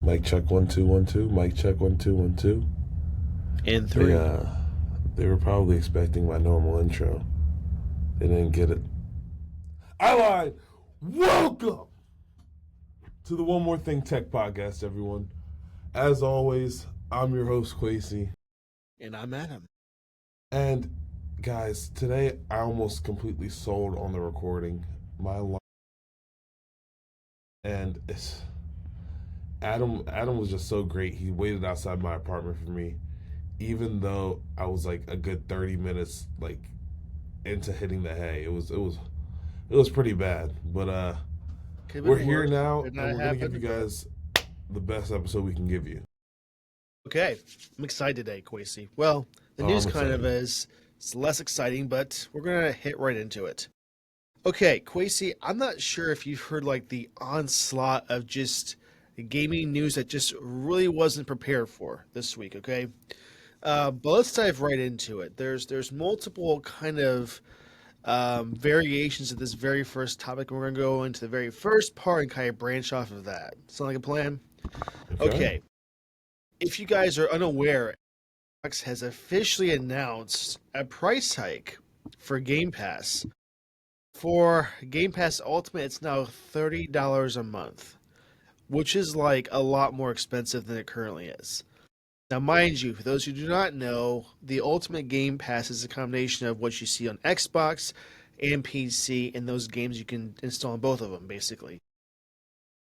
Mic check 1 2 1 2. Mic check 1 2 1 2. And They three. they were probably expecting my normal intro. They didn't get it. I lied. Welcome to the One More Thing Tech Podcast, everyone. As always, I'm your host Quasi, And I'm Adam. and guys, today I almost completely sold on the recording. My line, and it's Adam was just so great. He waited outside my apartment for me, even though I was like a good 30 minutes into hitting the hay. It was pretty bad. But Could have we're been here worse. now Did and not we're gonna give you happen. guys the best episode we can give you. Okay. I'm excited today, Quasi. Well, the Oh, news I'm kind of excited. is it's less exciting, but we're going to hit right into it. Okay, Quasi, I'm not sure if you've heard like the onslaught of just gaming news that just really wasn't prepared for this week, okay? But let's dive right into it. There's multiple kind of variations of this very first topic. And we're going to go into the very first part and kind of branch off of that. Sound like a plan? Okay. Okay. If you guys are unaware, Xbox has officially announced a price hike for Game Pass. For Game Pass Ultimate, it's now $30 a month, which is like a lot more expensive than it currently is. Now, mind you, for those who do not know, the Ultimate Game Pass is a combination of what you see on Xbox and PC, and those games you can install on both of them, basically.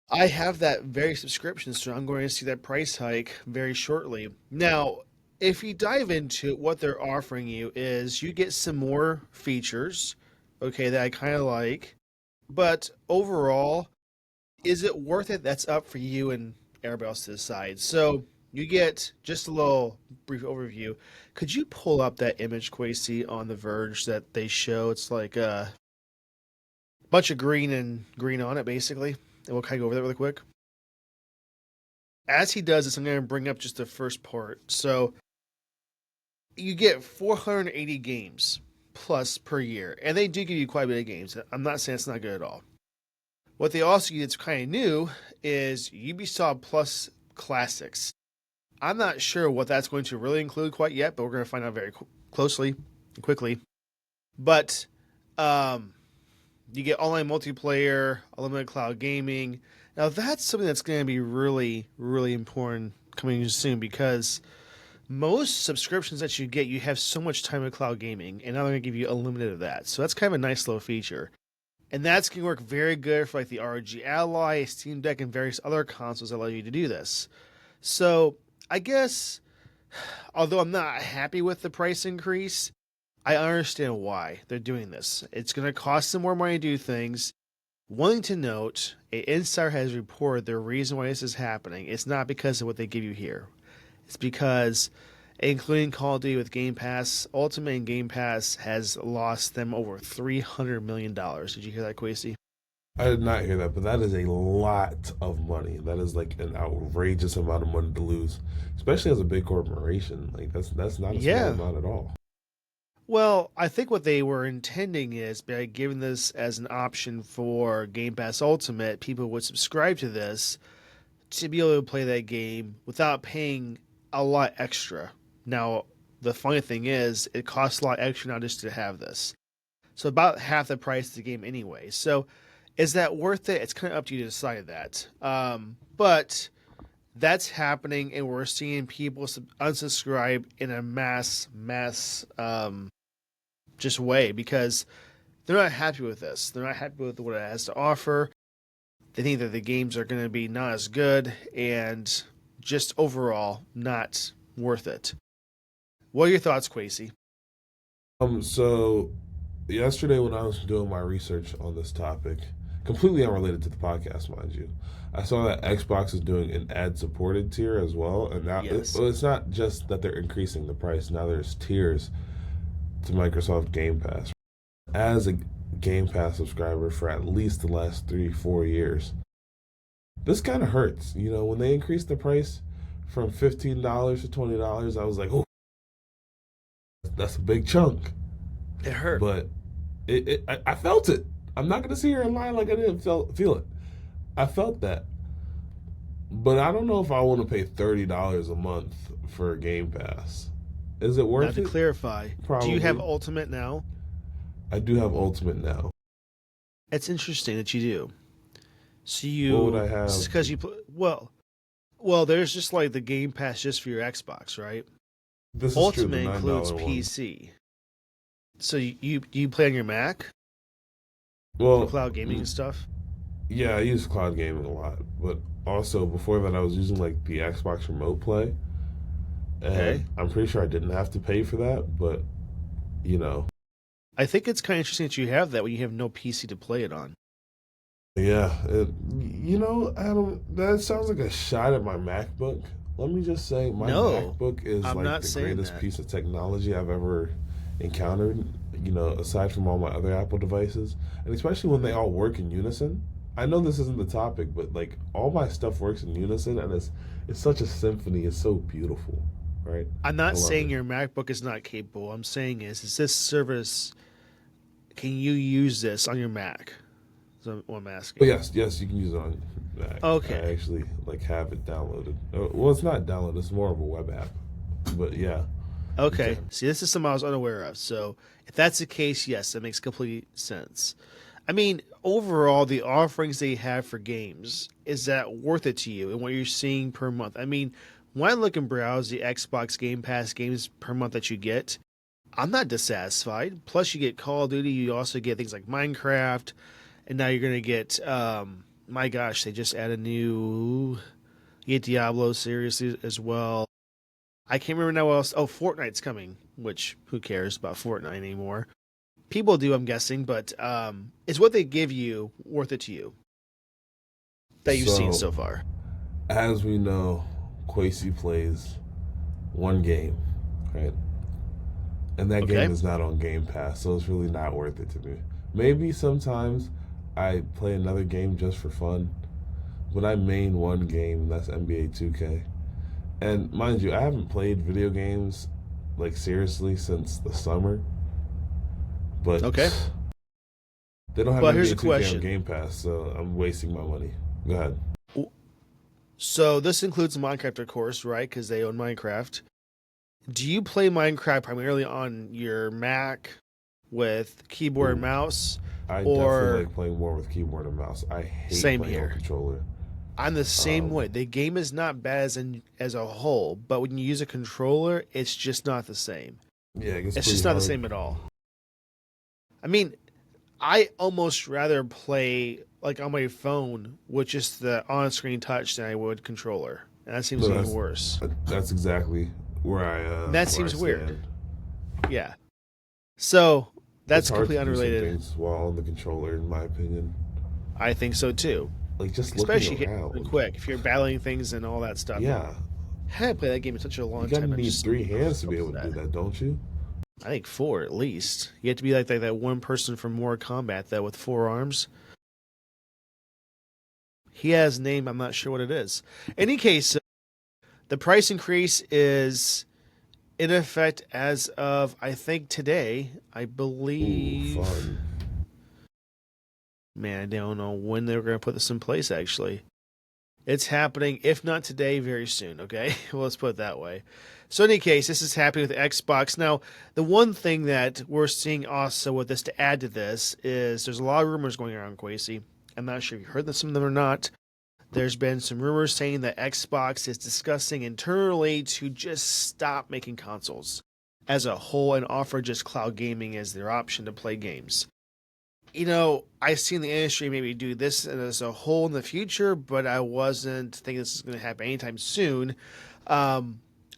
I have that very subscription, so I'm going to see that price hike very shortly. Now, if you dive into it, what they're offering you is you get some more features, okay, that I kind of like. But overall, is it worth it? That's up for you and everybody else to decide. So you get just a little brief overview. Could you pull up that image, Quasi, on The Verge that they show? It's like a bunch of green and green on it, basically. And we'll kind of go over that really quick. As he does this, I'm going to bring up just the first part. So you get 480 games plus per year, and they do give you quite a bit of games. I'm not saying it's not good at all. What they also get that's kind of new is Ubisoft Plus Classics. I'm not sure what that's going to really include quite yet, but we're going to find out very closely and quickly. But um, you get online multiplayer, unlimited cloud gaming. Now that's something that's going to be really, really important coming soon because most subscriptions that you get, you have so much time with cloud gaming, and now they're going to give you unlimited of that. So that's kind of a nice little feature. And that's going to work very good for like the ROG Ally, Steam Deck, and various other consoles that allow you to do this. So I guess, although I'm not happy with the price increase, I understand why they're doing this. It's going to cost them more money to do things. One thing to note, an insider has reported the reason why this is happening. It's not because of what they give you here. It's because, including Call of Duty with Game Pass, Ultimate and Game Pass has lost them over $300 million. Did you hear that, Quasi? I did not hear that, but that is a lot of money. That is like an outrageous amount of money to lose, especially as a big corporation. Like that's not a small Yeah. amount at all. Well, I think what they were intending is by giving this as an option for Game Pass Ultimate, people would subscribe to this to be able to play that game without paying a lot extra. Now, the funny thing is, it costs a lot extra now just to have this. So about half the price of the game anyway. So is that worth it? It's kind of up to you to decide that. But that's happening, and we're seeing people unsubscribe in a mass just way because they're not happy with this. They're not happy with what it has to offer. They think that the games are going to be not as good and just overall not worth it. What are your thoughts, Quasi? So yesterday when I was doing my research on this topic, completely unrelated to the podcast, mind you, I saw that Xbox is doing an ad-supported tier as well, and now Yes. well, it's not just that they're increasing the price. Now there's tiers to Microsoft Game Pass. As a Game Pass subscriber for at least the last 3 4 years, this kind of hurts. You know, when they increased the price from $15 to $20, I was like, oh, that's a big chunk. It hurt. But I felt it. I'm not gonna sit here and lie like I didn't feel it. I felt that. But I don't know if I want to pay $30 a month for a Game Pass. Is it Now worth to it? clarify, do you have Probably. Ultimate now? I do have Ultimate now. It's interesting that you do. So What would I you this is have? because you well, there's just like the Game Pass just for your Xbox, right? This is true, the Ultimate includes $9 one. PC. So you play on your Mac for Well, cloud gaming and stuff? yeah, I use cloud gaming a lot, but also before that, I was using like the Xbox Remote Play, Okay. and I'm pretty sure I didn't have to pay for that, but you know, I think it's kind of interesting that you have that when you have no PC to play it on. yeah, Adam, that sounds like a shot at my MacBook. Let me just say, my No, MacBook is I'm like not the saying greatest that. piece of technology I've ever encountered. Aside from all my other Apple devices, and especially when they all work in unison. I know this isn't the topic, but like all my stuff works in unison, and it's such a symphony. It's so beautiful, right? I'm I not love saying it. your MacBook is not capable. I'm saying is this service, can you use this on your Mac? That's what I'm But asking. yes, yes, you can use it on Mac. I Okay. actually like have it downloaded. Well, it's not downloaded; it's more of a web app. But yeah, you Okay. can. See, this is something I was unaware of. So if that's the case, yes, that makes complete sense. I mean, overall, the offerings they have for games, is that worth it to you and what you're seeing per month? I mean, when I look and browse the Xbox Game Pass games per month that you get, I'm not dissatisfied. Plus, you get Call of Duty. You also get things like Minecraft, and now you're gonna get. My gosh, they just added new. You get Diablo series as well. I can't remember now what else. Oh, Fortnite's coming, which who cares about Fortnite anymore? People do, I'm guessing, but is what they give you worth it to you that you've seen So so far? as we know, Quasi plays one game, right? And that Okay, game is not on Game Pass, so it's really not worth it to me. Maybe sometimes I play another game just for fun, but I main one game, and that's NBA 2K. And mind you, I haven't played video games like seriously since the summer, but okay. they don't have But here's NBA a 2K on question. Game Pass, so I'm wasting my money. Go ahead. So this includes Minecraft, of course, right? Because they own Minecraft. Do you play Minecraft primarily on your Mac with keyboard and Ooh, mouse, I definitely or like playing more with keyboard and mouse. I hate same playing on here? controller. I'm the same Um, way. The game is not bad as a whole, but when you use a controller, it's just not the same. yeah, it gets It's pretty just not the hard. same at all. I mean, I almost rather play like on my phone with just the on-screen touch than I would controller, and that seems No, even worse. that's exactly And that where I seems weird. stand. Yeah. So It's that's hard to completely do some unrelated. things while on the controller, in my opinion. I think so too. Like just looking Especially if you're around. quick, if you're battling things and all that stuff. Yeah, I haven't played that game in such a you long kind time. of I'm need just three hands to so be able to do upset. that, don't you? I think four at least. You have to be like that one person from Mortal Kombat that with four arms. He has a name. I'm not sure what it is. In any case, the price increase is in effect as of I think today. I Ooh, believe. fun. Man, I don't know when they're going to put this in place. Actually, it's happening. If not today, very soon. Okay, well, let's put it that way. So, in any case, this is happening with Xbox. Now, the one thing that we're seeing also with this to add to this is there's a lot of rumors going around, Quasi. I'm not sure if you heard some of them or not. There's been some rumors saying that Xbox is discussing internally to just stop making consoles as a whole and offer just cloud gaming as their option to play games. I've seen the industry maybe do this as a whole in the future, but I wasn't thinking this is going to happen anytime soon.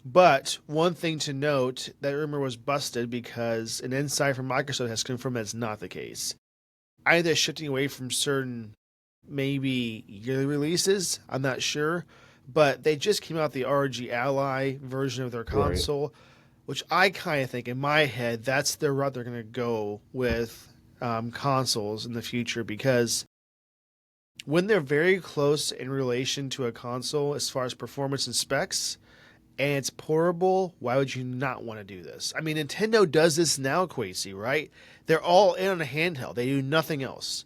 But one thing to note, that rumor was busted because an insider from Microsoft has confirmed that's not the case. Either shifting away from certain maybe yearly releases. I'm not sure, but they just came out the ROG Ally version of their Right. console, which I kind of think in my head that's the route they're going to go with consoles in the future because when they're very close in relation to a console as far as performance and specs. And it's portable. Why would you not want to do this? I mean, Nintendo does this now, Quasi, right? They're all in on a handheld. They do nothing else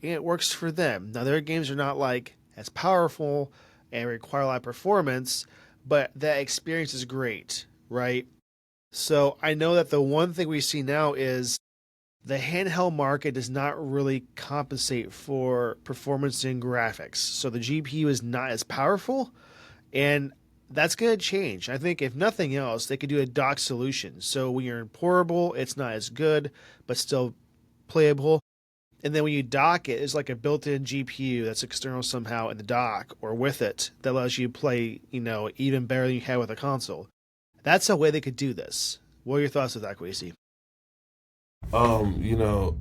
and it works for them. Now their games are not like as powerful and require a lot of performance, but that experience is great, right? So I know that the one thing we see now is the handheld market does not really compensate for performance and graphics. So the GPU is not as powerful, and that's going to change. I think if nothing else, they could do a dock solution. So when you're in portable, it's not as good, but still playable. And then when you dock it, it's like a built-in GPU that's external somehow in the dock or with it that allows you to play, even better than you had with a console. That's a way they could do this. What are your thoughts on that, Quasey? You know,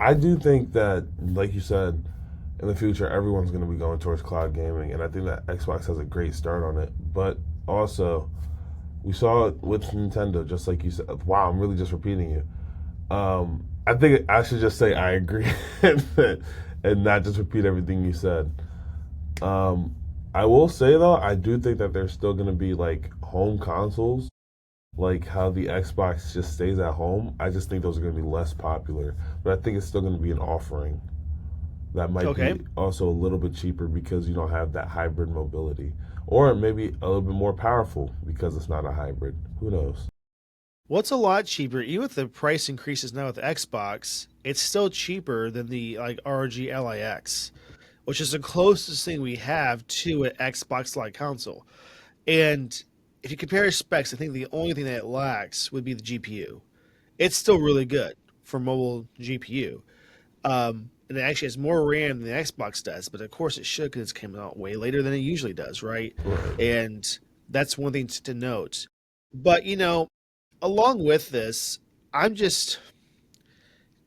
I do think that, like you said, in the future, everyone's going to be going towards cloud gaming, and I think that Xbox has a great start on it. But also, we saw it with Nintendo, just like you said. Wow, I'm really just repeating you. I think I should just say I agree and not just repeat everything you said. I will say though, I do think that there's still going to be like home consoles, like how the Xbox just stays at home. I just think those are going to be less popular, but I think it's still going to be an offering that might Okay. be also a little bit cheaper because you don't have that hybrid mobility, or maybe a little bit more powerful because it's not a hybrid. Who knows? What's a lot cheaper, even with the price increases now with the Xbox, it's still cheaper than the like ROG LIX, which is the closest thing we have to an Xbox-like console. And if you compare specs, I think the only thing that it lacks would be the GPU. It's still really good for mobile GPU. And it actually has more RAM than the Xbox does, but of course it should because it came out way later than it usually does, right? Right. And that's one thing to note. But along with this, I'm just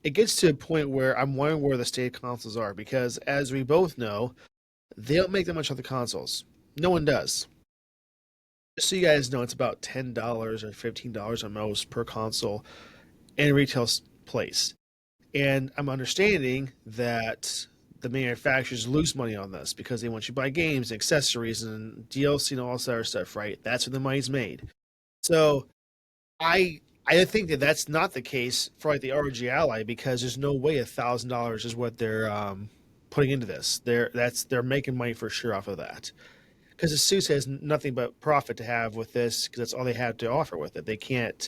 it gets to a point where I'm wondering where the state of consoles are because as we both know, they don't make that much on the consoles. No one does. Just so you guys know, it's about $10 or $15 on most per console in retail place. And I'm understanding that the manufacturers lose money on this because they want you to buy games, and accessories, and DLC, and all this other stuff, right? That's where the money's made. So I think that that's not the case for like the ROG Ally because there's no way $1,000 is what they're putting into this. They're making money for sure off of that because the Asus has nothing but profit to have with this because that's all they have to offer with it. They can't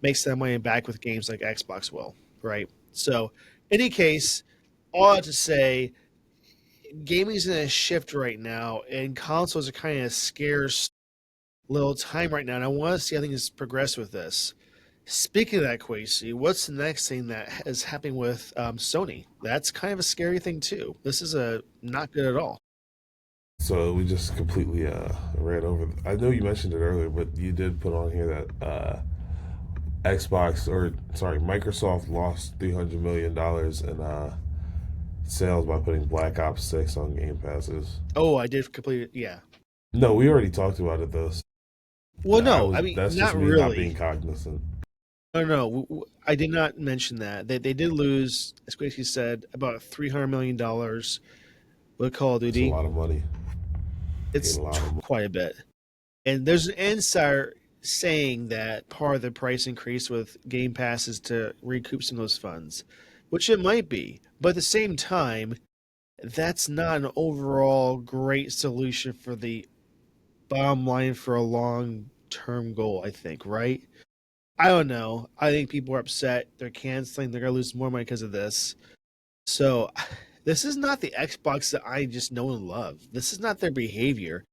make some money back with games like Xbox will, right? So, any case, all I have to say, gaming's in a shift right now, and consoles are kind of scarce little time right now, and I want to see how things progress with this. Speaking of that, Quasi, what's the next thing that is happening with Sony? That's kind of a scary thing too. This is a not good at all. So we just completely ran over. I know you mentioned it earlier, but you did put on here that Microsoft lost $300 million in sales by putting Black Ops 6 on Game Passes. Oh, I did complete it. Yeah. No, we already talked about it though. Well, I no, I was mean That's just not me not being really. cognizant. No, no, I did not mention that. They did lose, as Quasi said, about $300 million with Call of It's a Duty. lot of money. Paid It's a lot of money. quite a bit. And there's an insider saying that part of the price increase with Game Pass is to recoup some of those funds, which it might be. But at the same time, that's not an overall great solution for the bottom line for a long term goal, I think, right? I don't know. I think people are upset. They're canceling. They're going to lose more money because of this. So, this is not the Xbox that I just know and love. This is not their behavior.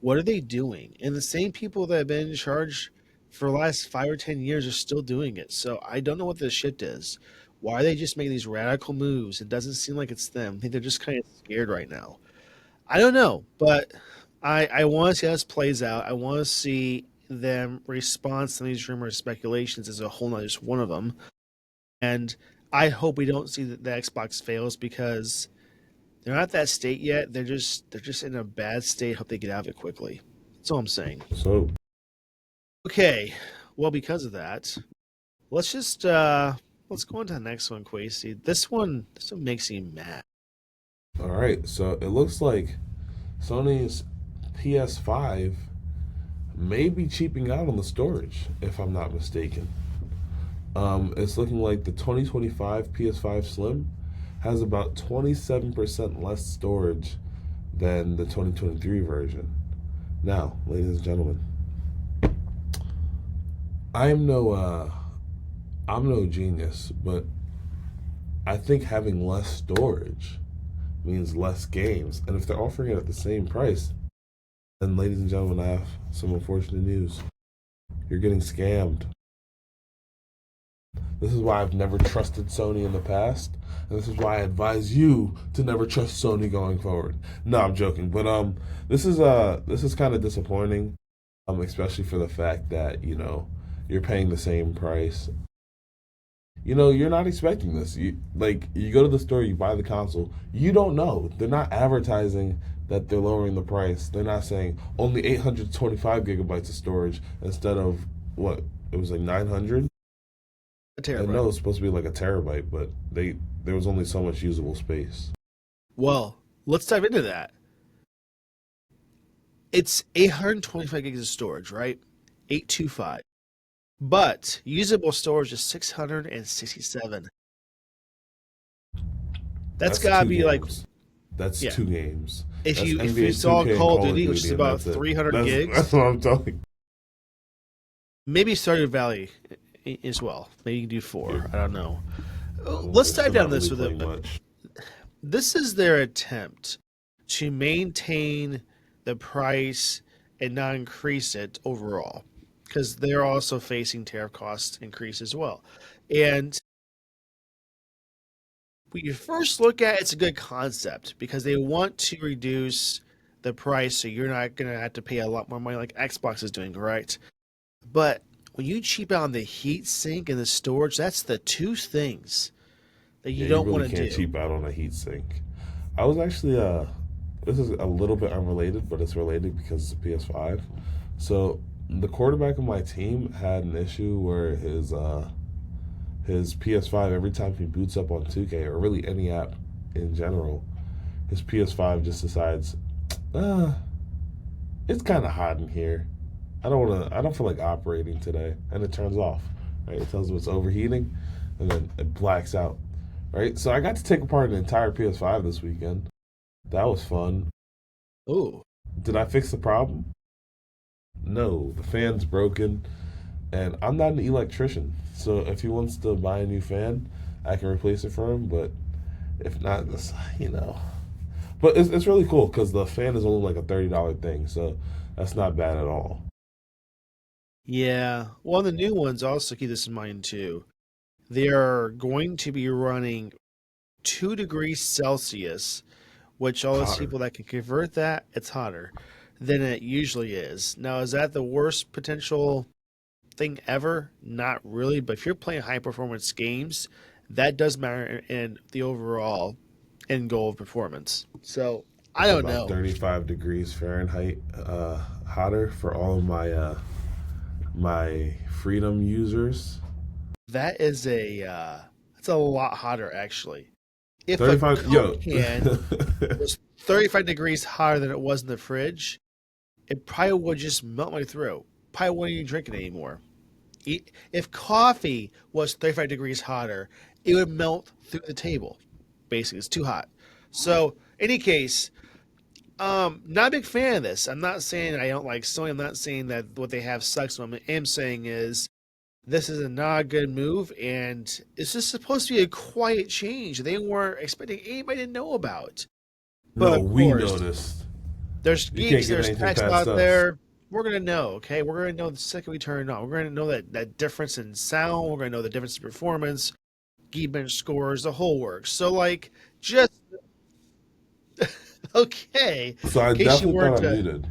What are they doing? And the same people that have been in charge for the last 5 or 10 years are still doing it. So I don't know what this shit is. Why are they just making these radical moves? It doesn't seem like it's them. I think they're just kind of scared right now. I don't know, but I want to see how this plays out. I want to see them respond to these rumors, speculations as a whole, not just one of them. And I hope we don't see that the Xbox fails because they're not at that state yet. They're just in a bad state. Hope they get out of it quickly. That's all I'm saying. So, Okay. Well, because of that, let's just let's go on to the next one, Quasi. This one makes me mad. all right. So it looks like Sony's PS5 may be cheaping out on the storage, if I'm not mistaken. It's looking like the 2025 PS5 Slim has about 27% less storage than the 2023 version. Now, ladies and gentlemen, I'm no I'm no genius, but I think having less storage means less games. And if they're offering it at the same price, then ladies and gentlemen, I have some unfortunate news. You're getting scammed. This is why I've never trusted Sony in the past, and this is why I advise you to never trust Sony going forward. No, I'm joking, but this is kind of disappointing, especially for the fact that you're paying the same price. You're not expecting this. You go to the store, you buy the console, you don't know. They're not advertising that they're lowering the price. They're not saying only 825 gigabytes of storage instead of what it was like 900. A I know terabyte. it's supposed to be like a terabyte, but there was only so much usable space. Well, let's dive into that. It's 825 gigs of storage, right? 825. But usable storage is 667. That's That's gotta two be like, games. That's yeah. two games. If That's you NBA saw 2K and Call of Call of Duty, which is Duty, and about that's it. 300 That's gigs, what I'm telling. maybe Stardew Valley as well. Maybe you can do Yeah. 4. I don't know. They're Let's still dive down not this really with playing it. much. This is their attempt to maintain the price and not increase it overall, because they're also facing tariff cost increase as well. And when you first look at it, it's a good concept because they want to reduce the price so you're not going to have to pay a lot more money like Xbox is doing, right? But when you cheap out on the heat sink and the storage, that's the two things that you Yeah, you don't really want to can't do. cheap out on a heat sink. I was actually this is a little bit unrelated, but it's related because it's a PS5. So the quarterback of my team had an issue where his PS5 every time he boots up on 2K or really any app in general, his PS5 just decides, uh, it's kind of hot in here. I don't feel like operating today, and it turns off. Right, it tells him it's overheating, and then it blacks out. Right, so I got to take apart an entire PS5 this weekend. That was fun. Oh, Did I fix the problem? No, the fan's broken, and I'm not an electrician. So if he wants to buy a new fan, I can replace it for him. But if not, you know. But it's really cool because the fan is only like a $30 thing, so that's not bad at all. yeah. Well, the new ones also keep this in mind too. They are going to be running 2 degrees Celsius, which all those Hotter. people that can convert that, it's hotter than it usually is. Now, is that the worst potential thing ever? Not really, but if you're playing high performance games, that does matter in the overall end goal of performance. So I It's don't about know. 35 degrees Fahrenheit hotter for all of my Freedom users. That is that's a lot hotter actually. If a 35, Coke yo. can was 35 degrees hotter than it was in the fridge, it probably would just melt my throat. Probably wouldn't even drink it anymore. If coffee was 35 degrees hotter, it would melt through the table. Basically, it's too hot. So, any case, not a big fan of this. I'm not saying I don't like Sony. I'm not saying that what they have sucks. What I am saying is this is not a good move, and it's just supposed to be a quiet change. They weren't expecting anybody to know about. But No, of we course, noticed. there's You can't geeks, get there's anything techs past out us. there. We're gonna know, okay? We're gonna know the second we turn it on. We're gonna know that difference in sound. We're gonna know the difference in performance, Geekbench scores, the whole works. So like, just okay. So I In case you definitely thought weren't, I muted.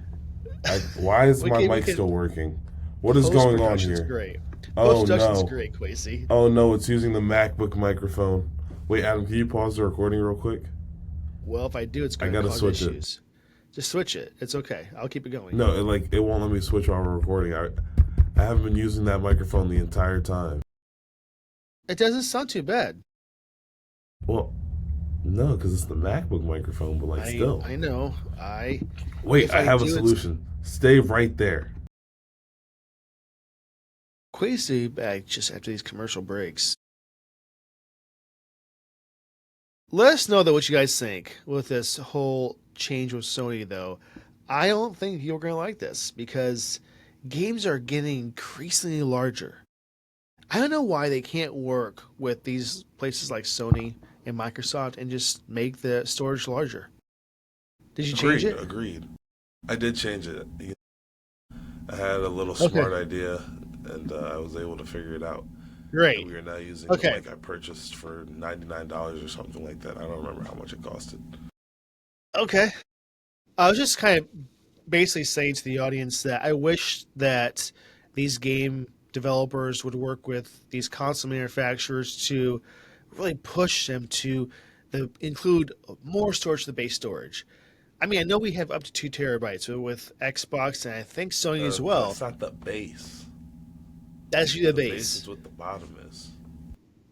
Why is my we mic can still working? What is post going on production's here? great. Post Oh production's no. great, Quasey. Oh no, it's using the MacBook microphone. Wait, Adam, can you pause the recording real quick? Well, if I do, it's I gonna gotta cause switch it. issues. Just switch it. It's okay. I'll keep it going. No, it won't let me switch while we're recording. I haven't been using that microphone the entire time. It doesn't sound too bad. Well, no, because it's the MacBook microphone, but like still. I know. Wait, If I I have a do, it's solution. Stay right there. Quasey back just after these commercial breaks. Let us know that what you guys think with this whole change with Sony, though. I don't think you're going to like this because games are getting increasingly larger. I don't know why they can't work with these places like Sony and Microsoft and just make the storage larger. Did you change Agreed, it? agreed. I did change it. I had a little Okay, smart idea, and I was able to figure it out. And great. we are now using the Okay, mic I purchased for $99 or something like that. I don't remember how much it costed. okay. I was just kind of basically saying to the audience that I wish that these game developers would work with these console manufacturers to really push them to include more storage to the base storage. I mean, I know we have up to 2 terabytes with Xbox and I think Sony as well. That's not the base. That's the The base base. is what the bottom is.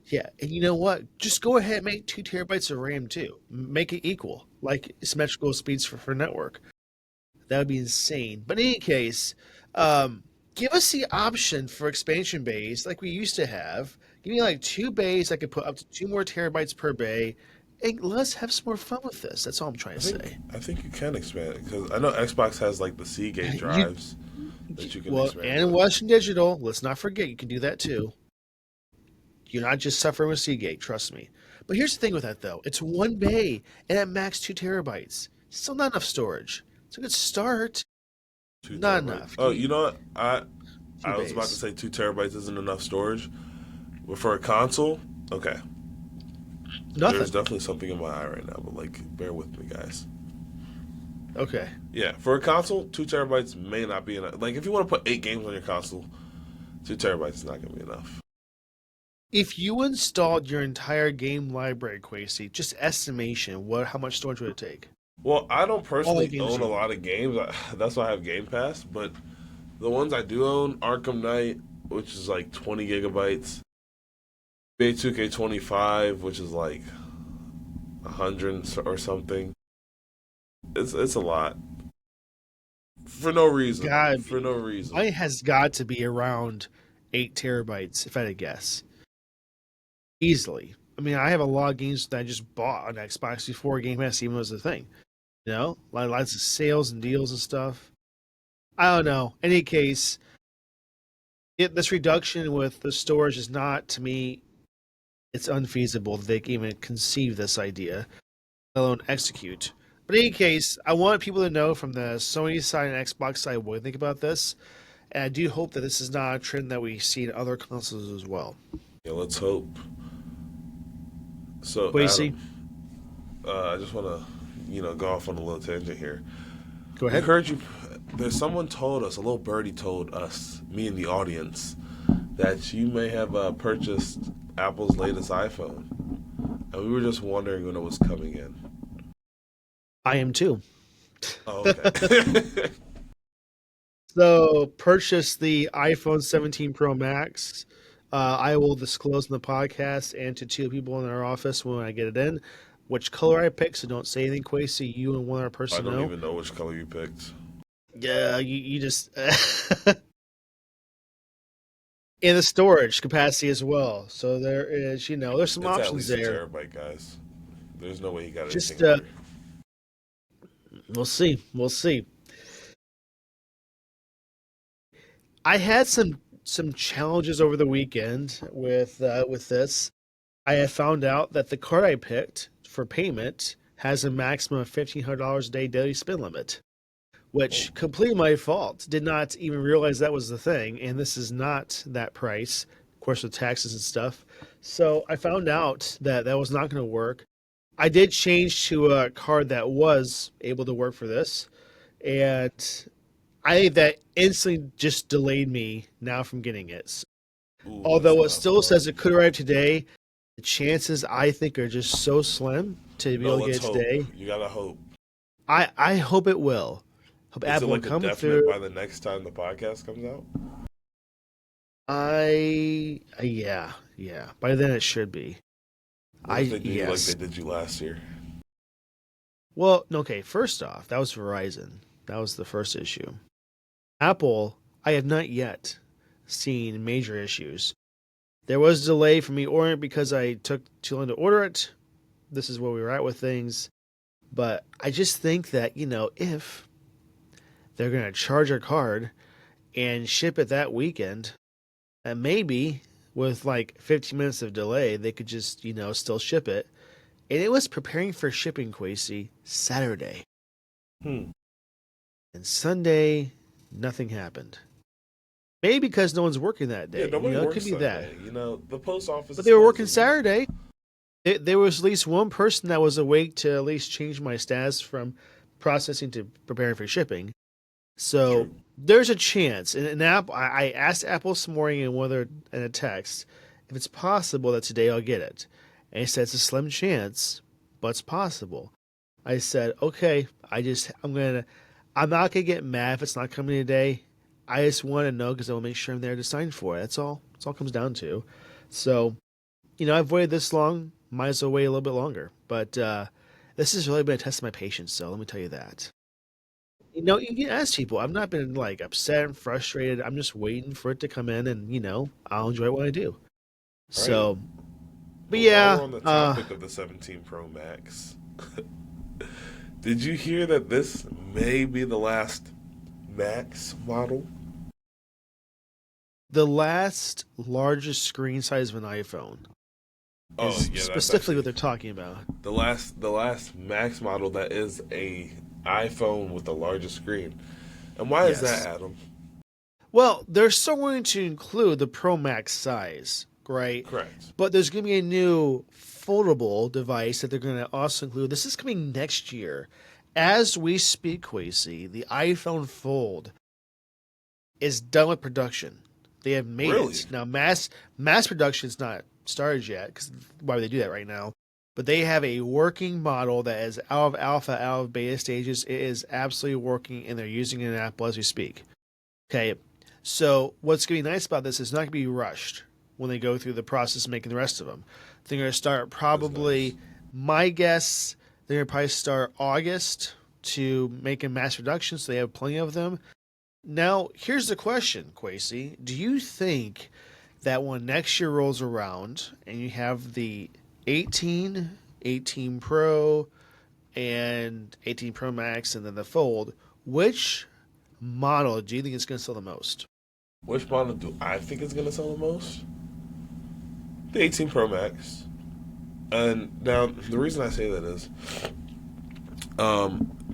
Yeah, and you know what? Just go ahead and make 2 terabytes of RAM too. Make it equal, like symmetrical speeds for network. That would be insane. But in any case, give us the option for expansion bays like we used to have. Give me like 2 bays. I could put up to 2 more terabytes per bay. And let's have some more fun with this. That's all I'm trying to say. I think you can expand it because I know Xbox has like the Seagate You drives that you can well, expand and with. Western Digital. Let's not forget you can do that too. You're not just suffering with Seagate. Trust me. But here's the thing with that though. It's 1 bay and at max 2 terabytes. Still not enough storage. It's a good start. Two Not terabytes. enough. Oh, Give me you know what? two I was about to bays. say 2 terabytes isn't enough storage, but for a console, okay. There's Nothing. definitely something in my eye right now, but like, bear with me, guys. Okay. Yeah, for a console, 2 terabytes may not be enough. Like, if you want to put 8 games on your console, 2 terabytes is not going to be enough. If you installed your entire game library, Quasey, just estimation, how much storage would it take? Well, I don't All the personally games own a you own. lot of games. That's why I have Game Pass. But the ones I do own, Arkham Knight, which is like 20 gigabytes, NBA 2K25, which is like 100 or something. It's a lot for no reason. God, For no reason. mine has got to be around 8 terabytes, if I had to guess, easily. I mean, I have a lot of games that I just bought on Xbox before Game Pass even was a thing. You know, lots of sales and deals and stuff. I don't know. In any case, this reduction with the storage is not, to me, it's unfeasible that they can even conceive this idea, let alone execute. But in any case, I want people to know from the Sony side and Xbox side what they think about this. And I do hope that this is not a trend that we see in other consoles as well. Yeah, let's hope. So, What do you see? Adam, I just want to, go off on a little tangent here. Go We ahead. heard you. There's someone told us, a little birdie told us, me and the audience, that you may have purchased Apple's latest iPhone, and we were just wondering when it was coming in. I am too. Oh, okay. So, purchase the iPhone 17 Pro Max. I will disclose in the podcast and to 2 people in our office when I get it in which color I pick. So don't say anything, Quasi. You and one other I person don't know. even know which color you picked. Yeah, you just in the storage capacity as well. So there is, there's some It's at options least a there. terabyte, guys. There's no way he got anything Just under. we'll see. We'll see. I had some challenges over the weekend with this. I have found out that the card I picked for payment has a maximum of $1,500 a day daily spend limit, Oh, which completely my fault. Did not even realize that was the thing, and this is not that price, of course, with taxes and stuff. So I found out that that was not going to work. I did change to a card that was able to work for this, and I think that instantly just delayed me now from getting it. ooh, that's Although it tough, still bro. says it could arrive today, the chances I think are just so slim to be No, able to let's get it hope. today. You gotta hope. I hope it will. Hope Is it Apple will like a come definite through. by the next time the podcast comes out? Yeah. By then it should be. What if they do you like they Yes. did you last year? Well, okay. First off, that was Verizon. That was the first issue. Apple, I have not yet seen major issues. There was a delay for me ordering it because I took too long to order it. This is where we were at with things. But I just think that, if they're going to charge a card and ship it that weekend, and maybe with like 15 minutes of delay, they could just, still ship it. And it was preparing for shipping, Quasi, Saturday. Hmm. And Sunday, nothing happened. Maybe because no one's working that Yeah, day. nobody It could works be that. Sunday. The post office But is they were closed working as well. Saturday. There was at least one person that was awake to at least change my status from processing to preparing for shipping. So True. there's a chance. And an app, I asked Apple this morning in a text if it's possible that today I'll get it. And he said it's a slim chance, but it's possible. I said, okay, I'm not gonna get mad if it's not coming today. I just want to know because I will make sure I'm there to sign for it. That's all. That's all it comes down to. So, I've waited this long. Might as well wait a little bit longer. But this has really been a test of my patience. So let me tell you that. You can ask people. I've not been like upset and frustrated. I'm just waiting for it to come in, and I'll enjoy what I do. All right. So, but Well, while yeah, we're on the topic of the 17 Pro Max, did you hear that this may be the last Max model? the last largest screen size of an iPhone Oh is yeah, that's specifically what actually they're talking about. the last Max model that is a iPhone with the largest screen. And why is that, Yes. Adam? Well, they're still going to include the Pro Max size, right? Correct. But there's going to be a new foldable device that they're going to also include. This is coming next year. As we speak, Quasi, the iPhone Fold is done with production. They have made Really? it. Now, mass production is not started yet, because why would they do that right now? But they have a working model that is out of alpha, out of beta stages. It is absolutely working, and they're using it in Apple as we speak. Okay, so what's going to be nice about this is not going to be rushed when they go through the process of making the rest of them. They're going to start That's nice. probably, my guess, they're going to probably start August to make a mass production, so they have plenty of them. Now, here's the question, Quasi. Do you think that when next year rolls around and you have the 18, 18 Pro, and 18 Pro Max, and then the Fold, which model do you think is going to sell the most? Which model do I think is going to sell the most? The 18 Pro Max. And now the reason I say that is,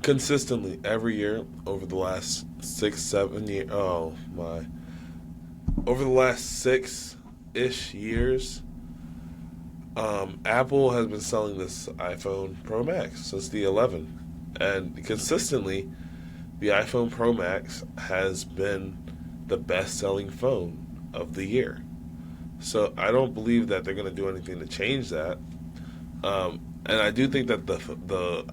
consistently every year over the last 6, 7 years. Oh my! Over the last 6-ish years, Apple has been selling this iPhone Pro Max since the 11, and consistently, the iPhone Pro Max has been the best-selling phone of the year. So I don't believe that they're going to do anything to change that. And I do think that the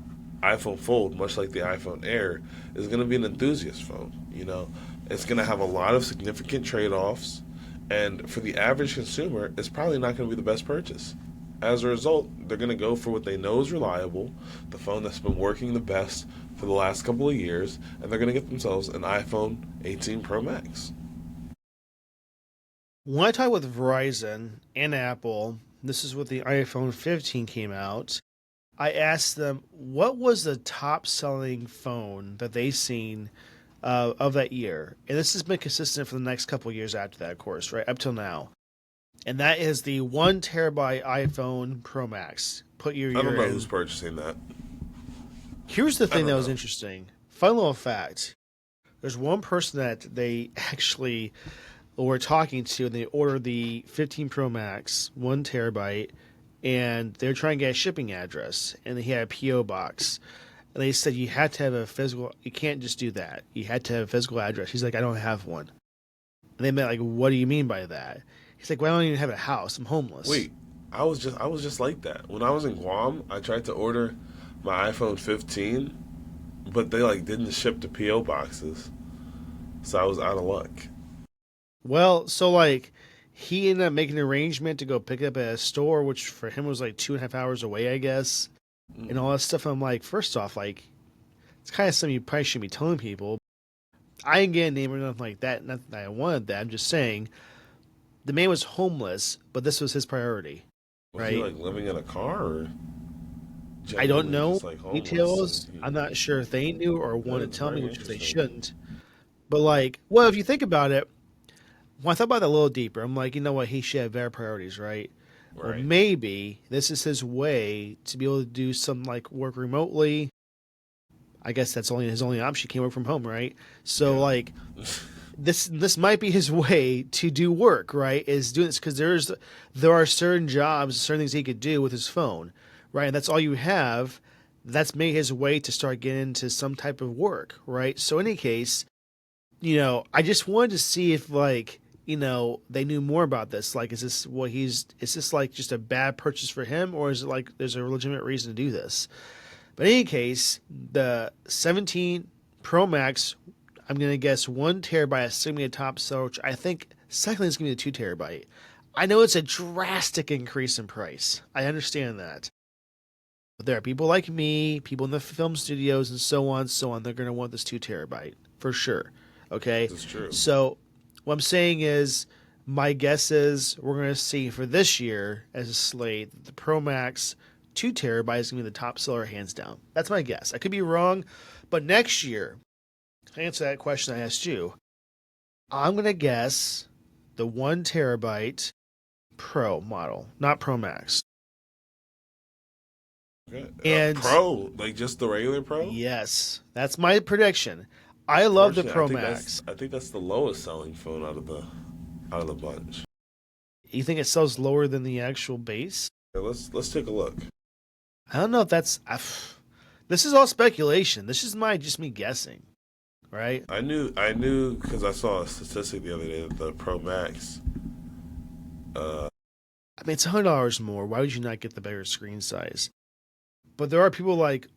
iPhone Fold, much like the iPhone Air, is going to be an enthusiast phone. It's going to have a lot of significant trade-offs, and for the average consumer, it's probably not going to be the best purchase. As a result, they're going to go for what they know is reliable, the phone that's been working the best for the last couple of years, and they're going to get themselves an iPhone 18 Pro Max. When I talk with Verizon and Apple, this is what the iPhone 15 came out. I asked them what was the top selling phone that they seen of that year, and this has been consistent for the next couple of years after that, of course, right up till now. And that is the 1 terabyte iPhone Pro Max. Put your I don't year know who's in. purchasing that. Here's the I thing don't that was know. interesting. Fun little fact: there's one person that they actually were talking to, and they ordered the 15 Pro Max, 1 terabyte, and they're trying to get a shipping address, and he had a PO box. And they said you had to have a physical. You can't just do that. You had to have a physical address. He's like, I don't have one. And they meant like, what do you mean by that? He's like, well, I don't even have a house. I'm homeless. Wait, I was just like that. When I was in Guam, I tried to order my iPhone 15, but they didn't ship to PO boxes, so I was out of luck. Well, so like he ended up making an arrangement to go pick it up at a store, which for him was like 2.5 hours away, I guess, and all that stuff. I'm like, first off, like it's kind of something you probably shouldn't be telling people. I didn't get a name or nothing like that. Not that I wanted that. I'm just saying the man was homeless, but this was his priority, Was he right? living in a car or? I don't genuinely know just like homeless, details. and I'm not sure if they knew or wanted it's to tell me, very which they interesting. shouldn't. But like, well, if you think about it, when I thought about that a little deeper, I'm like, you know what? He should have better priorities, right? Well, Right. maybe this is his way to be able to do some like work remotely. I guess that's only his only option. He can't work from home, right? So Yeah. like this might be his way to do work, right? Is doing this because there are certain jobs, certain things he could do with his phone, right? And that's all you have. That's made his way to start getting into some type of work, right? So in any case, I just wanted to see if like they knew more about this. Like, is this like just a bad purchase for him, or is it like there's a legitimate reason to do this? But in any case, the 17 Pro Max, I'm gonna guess 1 terabyte is gonna be a top seller, which I think secondly is gonna be the 2 terabyte. I know it's a drastic increase in price. I understand that. But there are people like me, people in the film studios, and so on, so on. They're going to want this 2 terabyte for sure. Okay. This is true. So, what I'm saying is, my guess is we're going to see for this year as a slate, the Pro Max 2 terabyte is going to be the top seller hands down. That's my guess. I could be wrong, but next year, to answer that question I asked you, I'm going to guess the 1 terabyte Pro model, not Pro Max. Okay. And Pro, like just the regular Pro. yes, that's my prediction. I love the Unfortunately, Pro Max. I think that's the lowest selling phone out of the bunch. You think it sells lower than the actual base? Yeah, let's take a look. I don't know if that's. This is all speculation. This is just me guessing, right? I knew because I saw a statistic the other day that the Pro Max. I mean, it's $100 more. Why would you not get the bigger screen size? But there are people like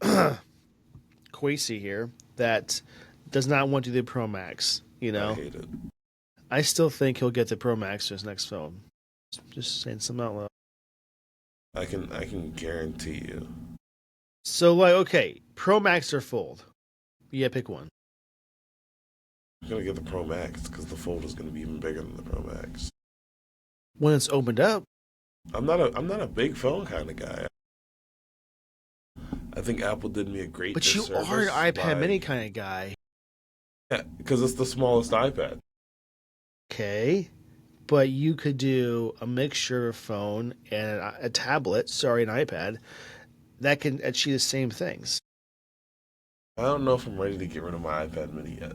Quasi here that does not want to do the Pro Max. I hate it. I still think he'll get the Pro Max for his next phone. Just saying something out loud. I can guarantee you. So, like, okay, Pro Max or Fold? Yeah, pick one. I'm gonna get the Pro Max because the Fold is gonna be even bigger than the Pro Max. When it's opened up, I'm not a big phone kind of guy. I think Apple did me a great but you disservice are an iPad by- Mini kind of guy. Yeah, because it's the smallest iPad. Okay, but you could do a mixture of phone and a tablet, sorry, an iPad, that can achieve the same things. I don't know if I'm ready to get rid of my iPad Mini yet.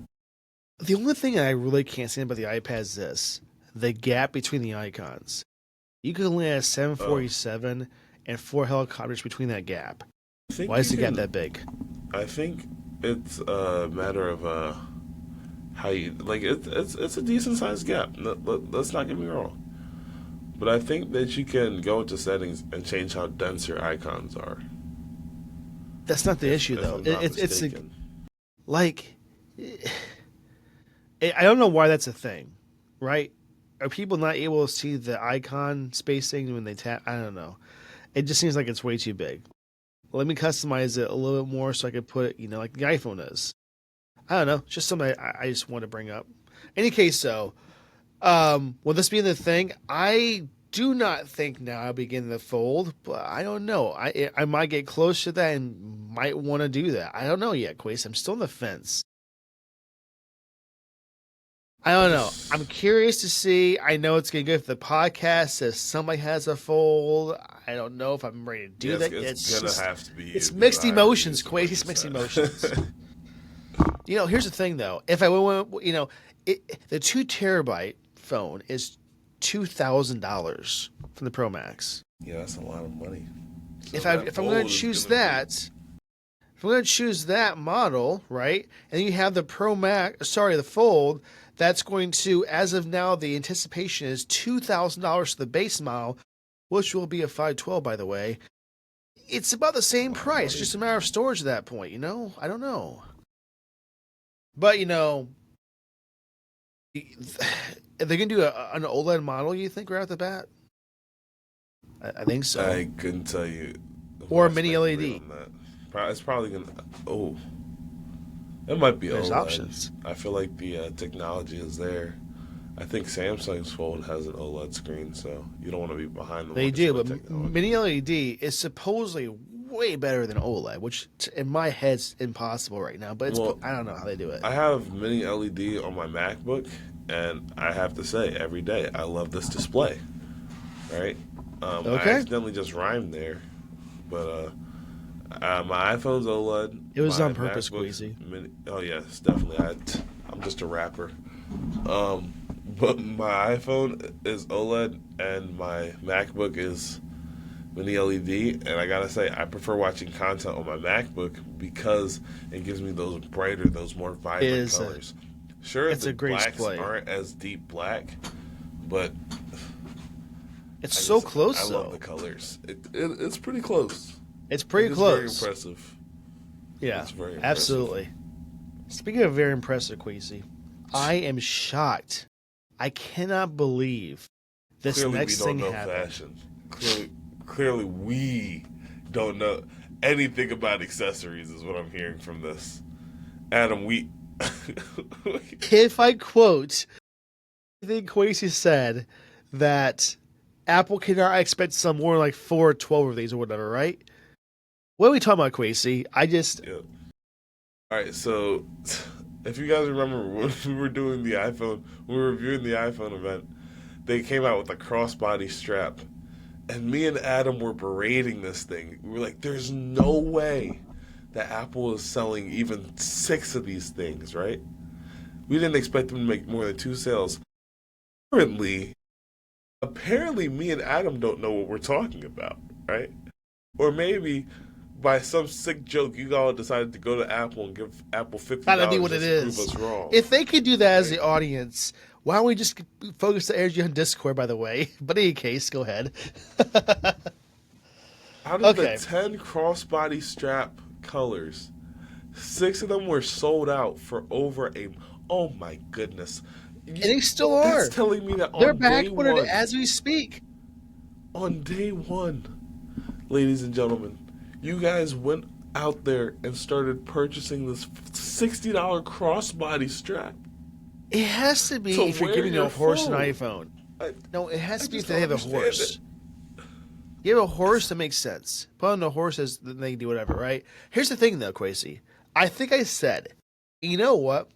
The only thing I really can't stand about the iPad is this: the gap between the icons. You could only have 747 and 4 helicopters between that gap. I think Why is you the gap can- that big? I think it's a matter of how you like it. It's a decent sized gap. Let's not get me wrong. But I think that you can go into settings and change how dense your icons are. That's not the issue, If though. I'm not It's mistaken. like I don't know why that's a thing, right? Are people not able to see the icon spacing when they tap? I don't know. It just seems like it's way too big. Let me customize it a little bit more so I could put it, like the iPhone is. I don't know. It's just something I just want to bring up. Any case, so, will this be the thing? I do not think now I'll begin the fold, but I don't know. I might get close to that and might want to do that. I don't know yet, Quace. I'm still on the fence. I don't know. I'm curious to see. I know it's going to go for the podcast if somebody has a fold. I don't know if I'm ready to do that. It's gonna just, have to be. it's you, mixed 'cause I emotions, refuse Quace. to It's purchase mixed that. emotions. Here's the thing though. If I went, the 2 terabyte phone is $2,000 from the Pro Max. Yeah, that's a lot of money. So If that I'm going fold to is choose gonna that, if I'm going to choose that model, right, and then you have the Pro Max, sorry, the Fold, that's going to, as of now, the anticipation is $2,000 for the base model, which will be a 512, by the way. It's about the same price, just a matter of storage at that point. I don't know. But are they gonna do an OLED model? You think right off the bat? I think so. I couldn't tell you. Or I a mini speculate LED. on that. It's probably gonna. Oh, it might be There's OLED. options. I feel like the technology is there. I think Samsung's Fold has an OLED screen, so you don't want to be behind the. They do, but mini LED is supposedly way better than OLED, which in my head's impossible right now. But I don't know how they do it. I have mini LED on my MacBook, and I have to say, every day I love this display. Right? I Okay. accidentally just rhymed there, but my iPhone's OLED. It was my on purpose, MacBook's Queasy. Oh yes, definitely. I'm just a rapper. But my iPhone is OLED and my MacBook is mini LED, and I gotta say, I prefer watching content on my MacBook because it gives me those brighter, those more vibrant colors. Sure, it's the a great blacks display. aren't as deep black, but it's so close. I love the colors. It's pretty close. It's pretty close. Very impressive. Yeah, it's very impressive. Absolutely. Speaking of very impressive, Queasy, I am shocked. I cannot believe this Clearly next we don't thing know happened. fashion. Clearly we don't know anything about accessories is what I'm hearing from this. Adam, if I quote, I think Queasy said that Apple cannot expect some more like 4 or 12 of these or whatever, right? What are we talking about, Queasy? Yeah. All right, so if you guys remember when we were doing the iPhone, when we were reviewing the iPhone event, they came out with a crossbody strap. And me and Adam were berating this thing. We were like, there's no way that Apple is selling even 6 of these things, right? We didn't expect them to make more than 2 sales. Apparently, me and Adam don't know what we're talking about, right? Or maybe by some sick joke, you all decided to go to Apple and give Apple $50 Gotta be what it to is. prove us wrong. If they could do that as the audience, why don't we just focus the energy on Discord, by the way? But in any case, go ahead. Out of the 10 crossbody strap colors, 6 of them were sold out for over a... Oh my goodness. And they still are. That's telling me that they're back ordered as we speak. On day 1, ladies and gentlemen, you guys went out there and started purchasing this $60 crossbody strap. It has to be if you're giving a horse an iPhone. No, it has to be if they have a horse. You have a horse that makes sense. Put on the horse as they can do whatever, right? Here's the thing, though, Quasi. I think I said, you know what?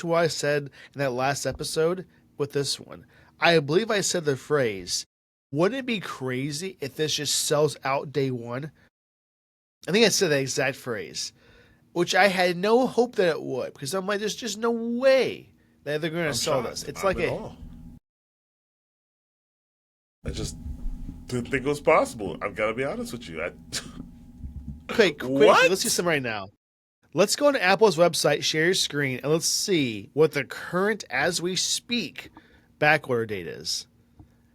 What I said in that last episode with this one. I believe I said the phrase, wouldn't it be crazy if this just sells out day 1? I think I said that exact phrase, which I had no hope that it would, because I'm like, there's just no way that they're going to sell this. It's like I just didn't think it was possible. I've got to be honest with you. Okay, quick, let's do some right now. Let's go on to Apple's website, share your screen, and let's see what the current, as we speak, backorder date is.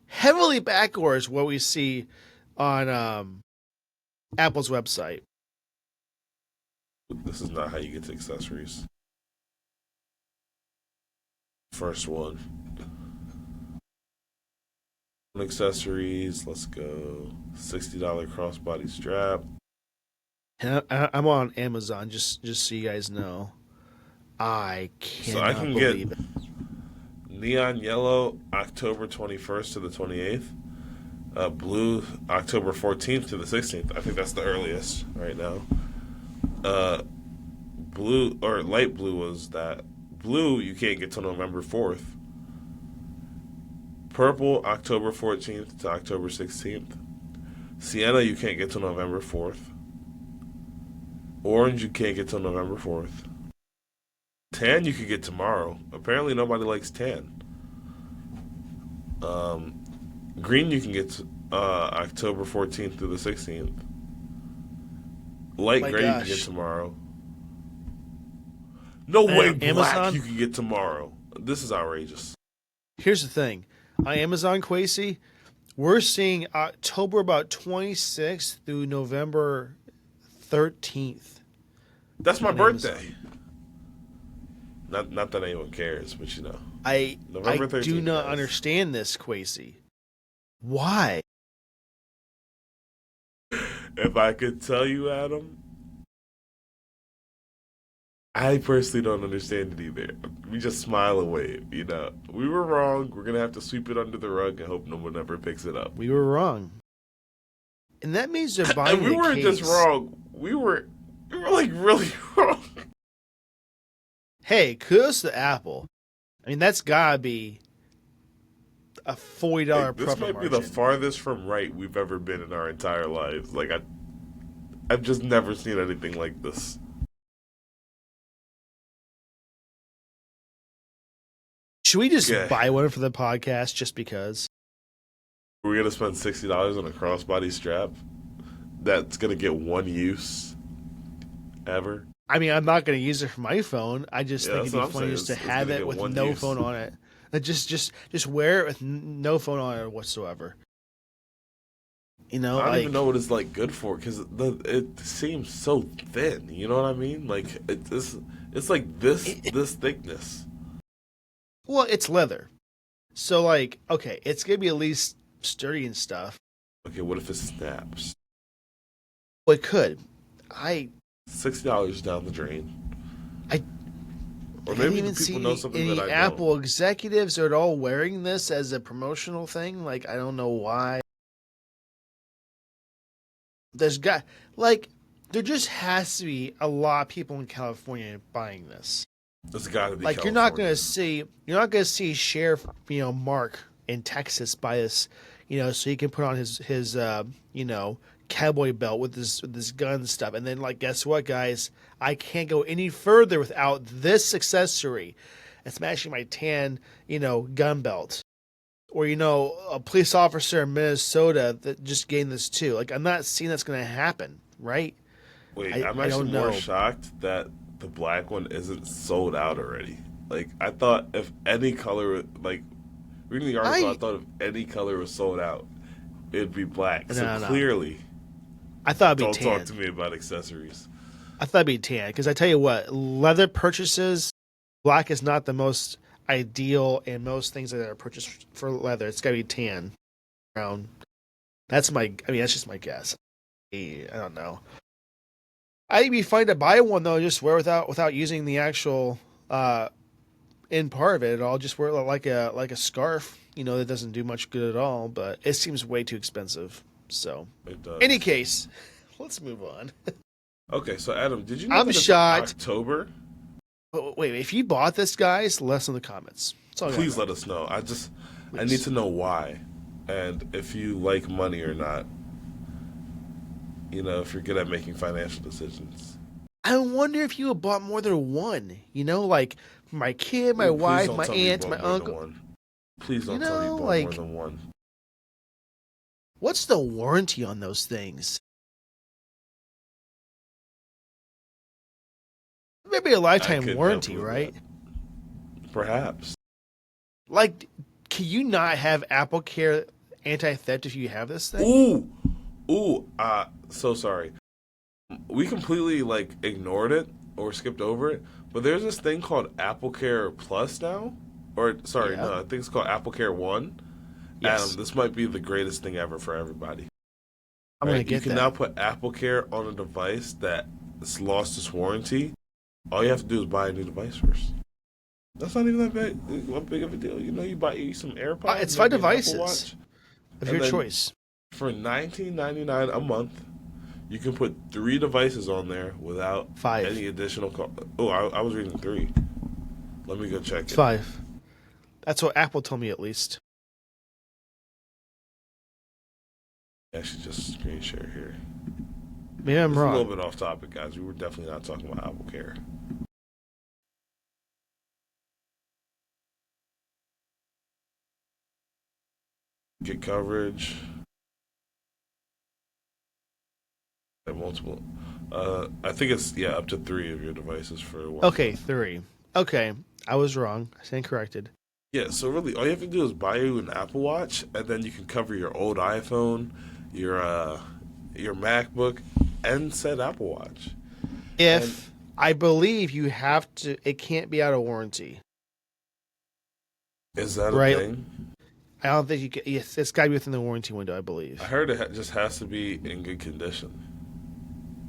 Heavily backorder is what we see on Apple's website. This is not how you get to accessories. First one. Accessories, let's go. $60 crossbody strap. And I'm on Amazon, just so you guys know. I cannot believe it. Neon yellow, October 21st to the 28th. Blue, October 14th to the 16th. I think that's the earliest right now. Blue, or light blue was that. Blue, you can't get till November 4th. Purple, October 14th to October 16th. Sienna, you can't get till November 4th. Orange, you can't get till November 4th. Tan, you could get tomorrow. Apparently, nobody likes tan. Green, you can get October 14th through the 16th. Light gray, you can get tomorrow. No way, black, Amazon, you can get tomorrow. This is outrageous. Here's the thing. On Amazon, Quasi, we're seeing October about 26th through November 13th. That's my birthday. Not that anyone cares, but you know. I do not understand this, Quasi. Why? If I could tell you, Adam, I personally don't understand it either. We just smile and wave, you know. We were wrong. We're going to have to sweep it under the rug and hope no one ever picks it up. We were wrong. And that means they're And buying we a weren't just case. wrong. We were like really wrong. Hey, kudos to Apple. I mean, that's gotta be a $40 Like, this profit might be the margin. farthest from right we've ever been in our entire lives. Like I've just never seen anything like this. Should we just Okay. buy one for the podcast just because? We're gonna spend $60 on a crossbody strap that's gonna get one use ever. I mean, I'm not going to use it for my phone. I just Yeah, think that's it'd be what I'm funny saying. just to It's have gonna it get with one no use. phone on it. Just wear it with no phone on it whatsoever. You know, I don't even like, know what it's like good for because it seems so thin. You know what I mean? Like it's like this thickness. well, it's leather. So, like, okay, it's going to be at least sturdy and stuff. Okay, what if it snaps? Well, it could. I $60 down the drain. I Or didn't maybe the even people know see something that any I don't. Apple executives are at all wearing this as a promotional thing. Like, I don't know why. There's got like there just has to be a lot of people in California buying this. It's got to be Like California. you're not gonna see Sheriff Mark in Texas buy this, so he can put on his cowboy belt with this gun and stuff. And then like guess what, guys? I can't go any further without this accessory. It's matching my tan gun belt. Or a police officer in Minnesota that just gained this too. Like I'm not seeing that's gonna happen, right? Wait, I I'm I actually don't more know. shocked that the black one isn't sold out already. Like I thought, if any color, like reading the article, I I thought if any color was sold out, it'd be black. So no. clearly, I thought it'd be don't talk tan. to me about accessories. I thought it'd be tan because I tell you what, leather purchases, black is not the most ideal, and most things that are purchased for leather, it's gotta be tan, brown. That's just my guess. I don't know. I'd be fine to buy one though, just wear without using the actual in part of it. I'll just wear it like a scarf. That doesn't do much good at all, but it seems way too expensive. So, It any does. case, let's move on. Okay, so Adam, did you know I'm that it's shocked. October? Oh, wait, if you bought this, guys, let us know in the comments. That's all I gotta Please know. let us know. I need Please. to know why, and if you like money or not. If you're good at making financial decisions. I wonder if you have bought more than one. Like my kid, my Ooh, please wife, don't my tell me you aunt, my bought more than uncle. one. Please don't tell me you bought more Like than one. what's the warranty on those things? Maybe a I lifetime couldn't help warranty, you with right? that. Perhaps. Like, can you not have Apple Care anti-theft if you have this thing? So sorry. We completely ignored it or skipped over it, but there's this thing called Apple Care Plus now. Or sorry, Yeah. no, I think it's called Apple Care One. Adam, Yes. this might be the greatest thing ever for everybody. I'm gonna Right? You get can that. now put Apple Care on a device that's lost its warranty. All you have to do is buy a new device first. That's not even that big of a deal. You buy you some AirPods, It's 5 maybe an Apple devices Watch, of and your then choice. for $19.99 a month, you can put 3 devices on there without 5. any additional cost. Oh, I was reading 3. Let me go check It's it. 5. That's what Apple told me at least. I should just screen share here. Maybe I'm It's a little wrong. bit off topic, guys. We were definitely not talking about Apple Care. Get coverage. At multiple. I think it's up to 3 of your devices for one. Okay, 3. Okay, I was wrong. I stand corrected. Yeah, so really, all you have to do is buy you an Apple Watch, and then you can cover your old iPhone, your MacBook, and said Apple Watch. If I believe you have to, it can't be out of warranty, Is that a right? thing? I don't think you can. Yes, it's got to be within the warranty window, I believe. I heard it just has to be in good condition.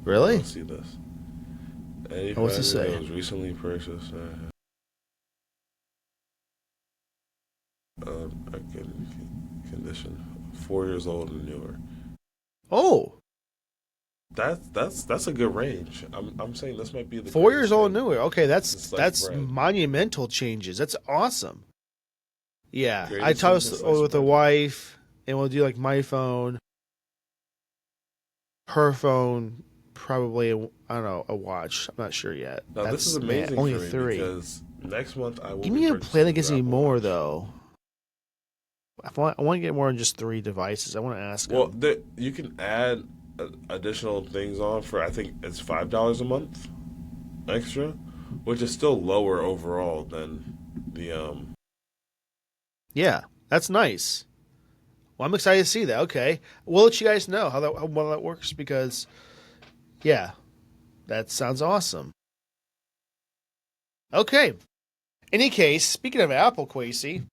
Really? Let's see this. Any What's it battery say? that was recently purchased. Good condition. 4 years old and newer. Oh, That's a good range. I'm saying this might be the 4 years greatest old and thing newer. Okay, since sliced that's bread. monumental changes. That's awesome. Yeah, I Greatest talked thing since sliced with the bread. wife, and we'll do like my phone, her phone, probably I don't know, a watch. I'm not sure yet. Now this is That's man, amazing only for me three. because next month I will Give be me a plan purchasing that a new gives me Apple more Watch. though. I want to get more than just three devices. I want to ask Well, him. you can add additional things on for I think it's $5 a month extra, which is still lower overall than the Yeah, that's nice. Well, I'm excited to see that. Okay, we'll let you guys know how well that works because yeah, that sounds awesome. Okay. Any case, speaking of Apple, Quasey,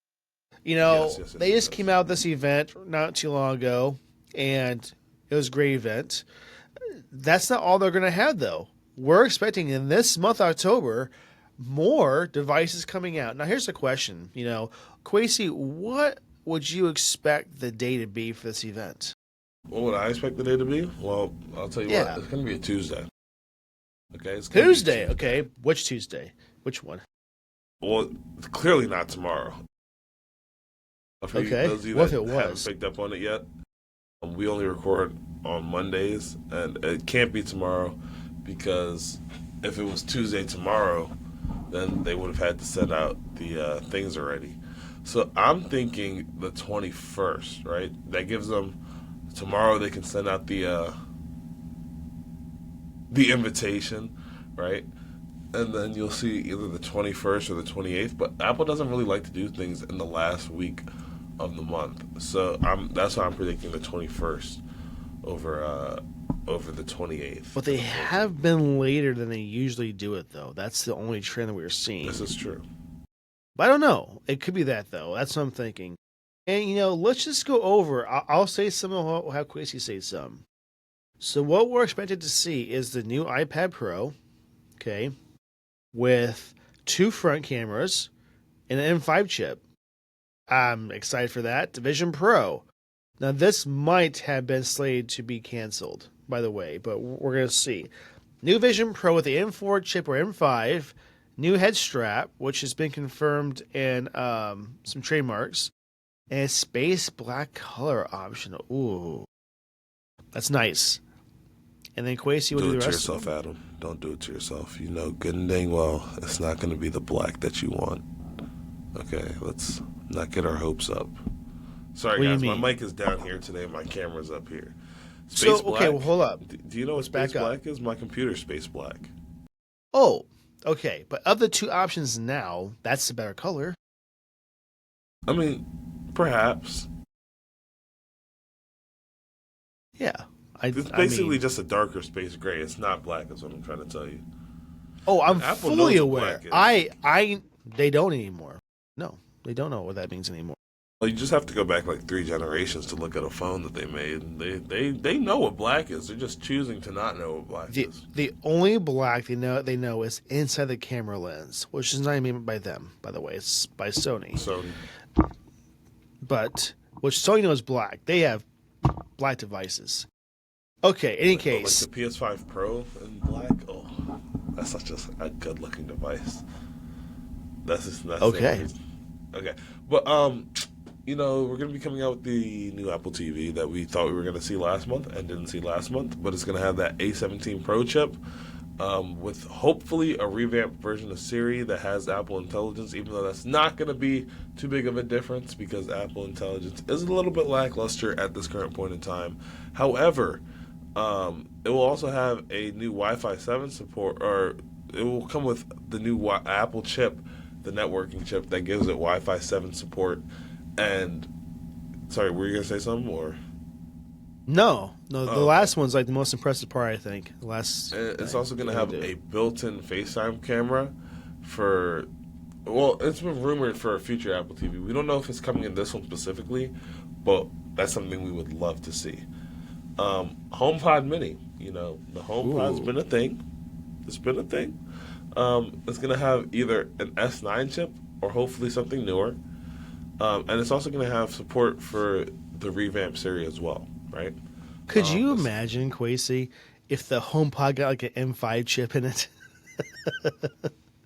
yes, yes, yes, they yes, just came yes. out with this event not too long ago, and it was a great event. That's not all they're going to have, though. We're expecting in this month, October, more devices coming out. Now, here's the question. Quasey, what would you expect the day to be for this event? What would I expect the day to be? Well, I'll tell you what, Yeah, it's gonna be a Tuesday. Okay, it's gonna be a Tuesday. Tuesday. Okay, which Tuesday? Which one? Well, clearly not tomorrow. For Okay, those of you what if that it haven't was? picked up on it yet, we only record on Mondays, and it can't be tomorrow because if it was Tuesday tomorrow, then they would have had to send out the things already. So I'm thinking the 21st, right? That gives them tomorrow. They can send out the invitation, right? And then you'll see either the 21st or the 28th. But Apple doesn't really like to do things in the last week of the month, so that's why I'm predicting the 21st over over the 28th But and they the have 14th. been later than they usually do it, though. That's the only trend that we're This seeing. is true. But I don't know. It could be that, though. That's what I'm thinking. And, let's just go over. I'll say some, and I'll have Quasey say some. So, what we're expected to see is the new iPad Pro, okay, with two front cameras and an M5 chip. I'm excited for that. Division Pro. Now, this might have been slated to be canceled, by the way, but we're going to see. New Vision Pro with the M4 chip or M5. New head strap, which has been confirmed in some trademarks. And a space black color option. Ooh, that's nice. And then Quasey will Do do it the to rest of yourself, them. Adam. Don't do it to yourself. You know good and dang well it's not going to be the black that you want. Okay, let's not get our hopes up. Sorry, What do you guys. My mean? mic is down here today. My camera's up here. So, Space okay, black. well, hold up. Do you know what Let's space back up. black is? My computer's space black. Oh, okay. But of the two options now, that's the better color. I mean, perhaps. Yeah. I It's I basically mean, just a darker space gray. It's not black, is what I'm trying to tell you. oh, And I'm Apple fully knows what aware. black is. They don't anymore. No, they don't know what that means anymore. Well, you just have to go back like 3 generations to look at a phone that they made. They know what black is. They're just choosing to not know what black The is. the only black they know is inside the camera lens, which is not even by them, by the way. It's by Sony. Sony. But which Sony knows black. They have black devices. Okay, any Like case. the PS5 Pro in black. Oh, that's such a good looking device. That's the only Okay. reason. Okay, but we're gonna be coming out with the new Apple TV that we thought we were gonna see last month and didn't see last month, but it's gonna have that A17 Pro chip, with hopefully a revamped version of Siri that has Apple Intelligence. Even though that's not gonna be too big of a difference because Apple Intelligence is a little bit lackluster at this current point in time. However, it will also have a new Wi-Fi 7 support, or it will come with the new Apple chip, the networking chip that gives it Wi-Fi 7 support. And sorry, were you gonna say something or? No. The Oh, okay. last one's like the most impressive part, I think. The last It's thing also gonna they have do. a built-in FaceTime camera for. Well, it's been rumored for a future Apple TV. We don't know if it's coming in this one specifically, but that's something we would love to see. HomePod Mini. The HomePod's Ooh. been a thing. It's been a thing. It's gonna have either an S9 chip or hopefully something newer. And it's also gonna have support for the revamped Siri as well, right? Could you This, imagine, Quasi, if the HomePod got like an M5 chip in it?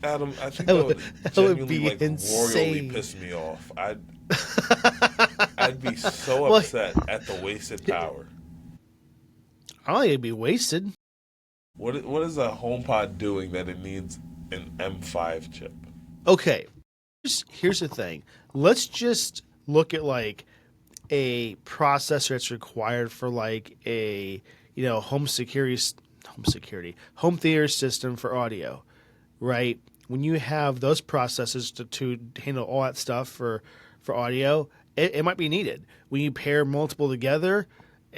Adam, I think That that would, would that would genuinely be like royally insane. piss me off. I'd be so Well, upset at the wasted power. I don't think it'd be wasted. What is a HomePod doing that it needs an M5 chip? Okay, here's the thing. Let's just look at like a processor that's required for like a home theater system for audio, right? When you have those processors to handle all that stuff for audio, it might be needed. When you pair multiple together,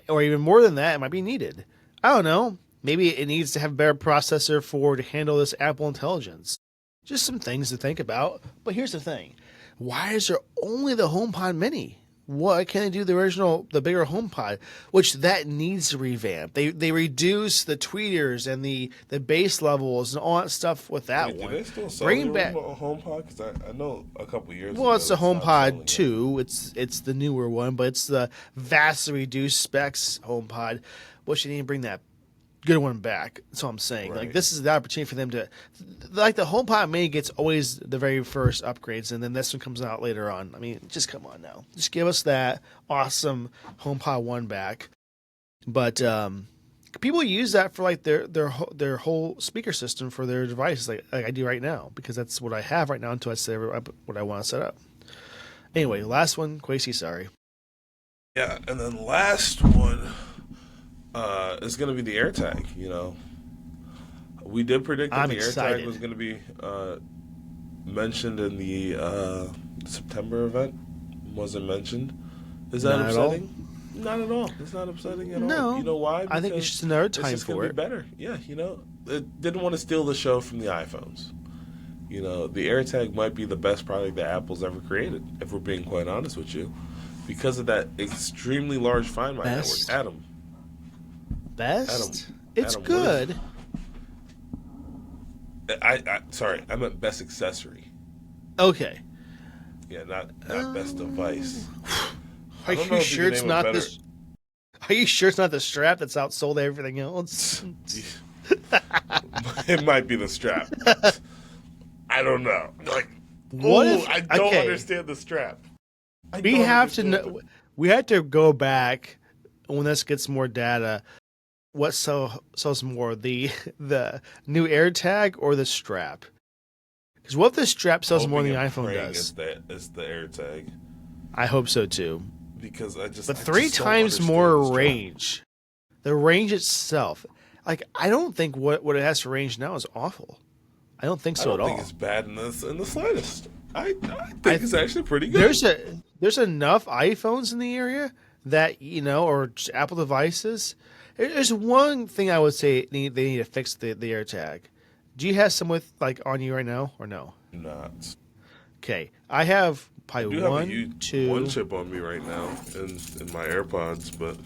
or even more than that, it might be needed. I don't know. Maybe it needs to have a better processor to handle this Apple Intelligence. Just some things to think about. But here's the thing: why is there only the HomePod Mini? What can they do the bigger HomePod, which that needs to revamp? They reduce the tweeters and the bass levels and all that stuff with that Wait, do one. they still sell the Bring back. original HomePod? Because I know a couple years Well, ago it's the they stopped selling HomePod it. 2. It's the newer one, but it's the vastly reduced specs HomePod. Wish they didn't bring that good one back. That's all I'm saying. Like, Right. this is the opportunity for them to, like, the HomePod Mini gets always the very first upgrades, and then this one comes out later on. I mean, just come on now, just give us that awesome HomePod 1 back. But people use that for like their whole speaker system for their devices, like I do right now, because that's what I have right now until I set up what I want to set up. Anyway, last one, Quasi. Sorry. Yeah, and then last one is going to be the AirTag. We did predict that I'm the excited. AirTag was going to be mentioned in the September event. Wasn't mentioned. Is that Not at all. upsetting? Not at all. It's not upsetting at all. No. You know why? I think it's Because just another it's time just going for to it. be better. Yeah, it didn't want to steal the show from the iPhones. The AirTag might be the best product that Apple's ever created, if we're being quite honest with you, because of that extremely large Find My network. Best? Adam, Best? It's Adam, good. sorry, I meant best accessory. Okay. Yeah, not best device. Are I don't you know if sure can it's name a not better- this? Are you sure it's not the strap that's outsold everything else? It might be the strap. I don't know. Like, What ooh, if- I don't okay. understand the strap. I We don't have to understand know. We had to go back when this gets more data. What sells more, the new AirTag or the strap? Because what if the strap sells more than the Hoping and iPhone praying does? It's the AirTag, I hope so too. because But I just three don't times understand more the strap. range. The range itself, like I don't think what it has for range now is awful. I don't think I so don't at think all. it's bad in the slightest. I think it's actually pretty good. There's enough iPhones in the area that or just Apple devices. There's one thing I would say they need to fix the AirTag. Do you have some with like on you right now or no? Not. Okay, I have I probably do have one, two. one chip on me right now in my AirPods, but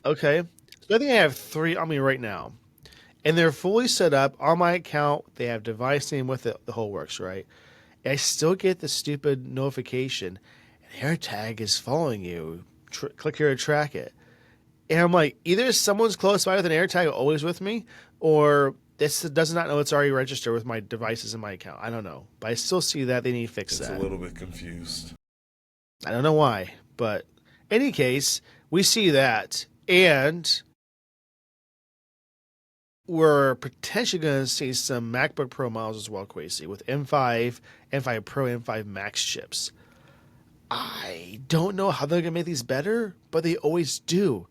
Okay, so I think I have 3 on me right now, and they're fully set up on my account. They have device name with it, the whole works, right? And I still get the stupid notification. An AirTag is following you. Click here to track it. And I'm like, either someone's close by with an AirTag always with me, or this does not know it's already registered with my devices in my account. I don't know. But I still see that they need to fix it's that. a little bit confused. I don't know why. But in any case, we see that. And we're potentially going to see some MacBook Pro models as well, Quasi, with M5, M5 Pro, M5 Max chips. I don't know how they're going to make these better, but they always do.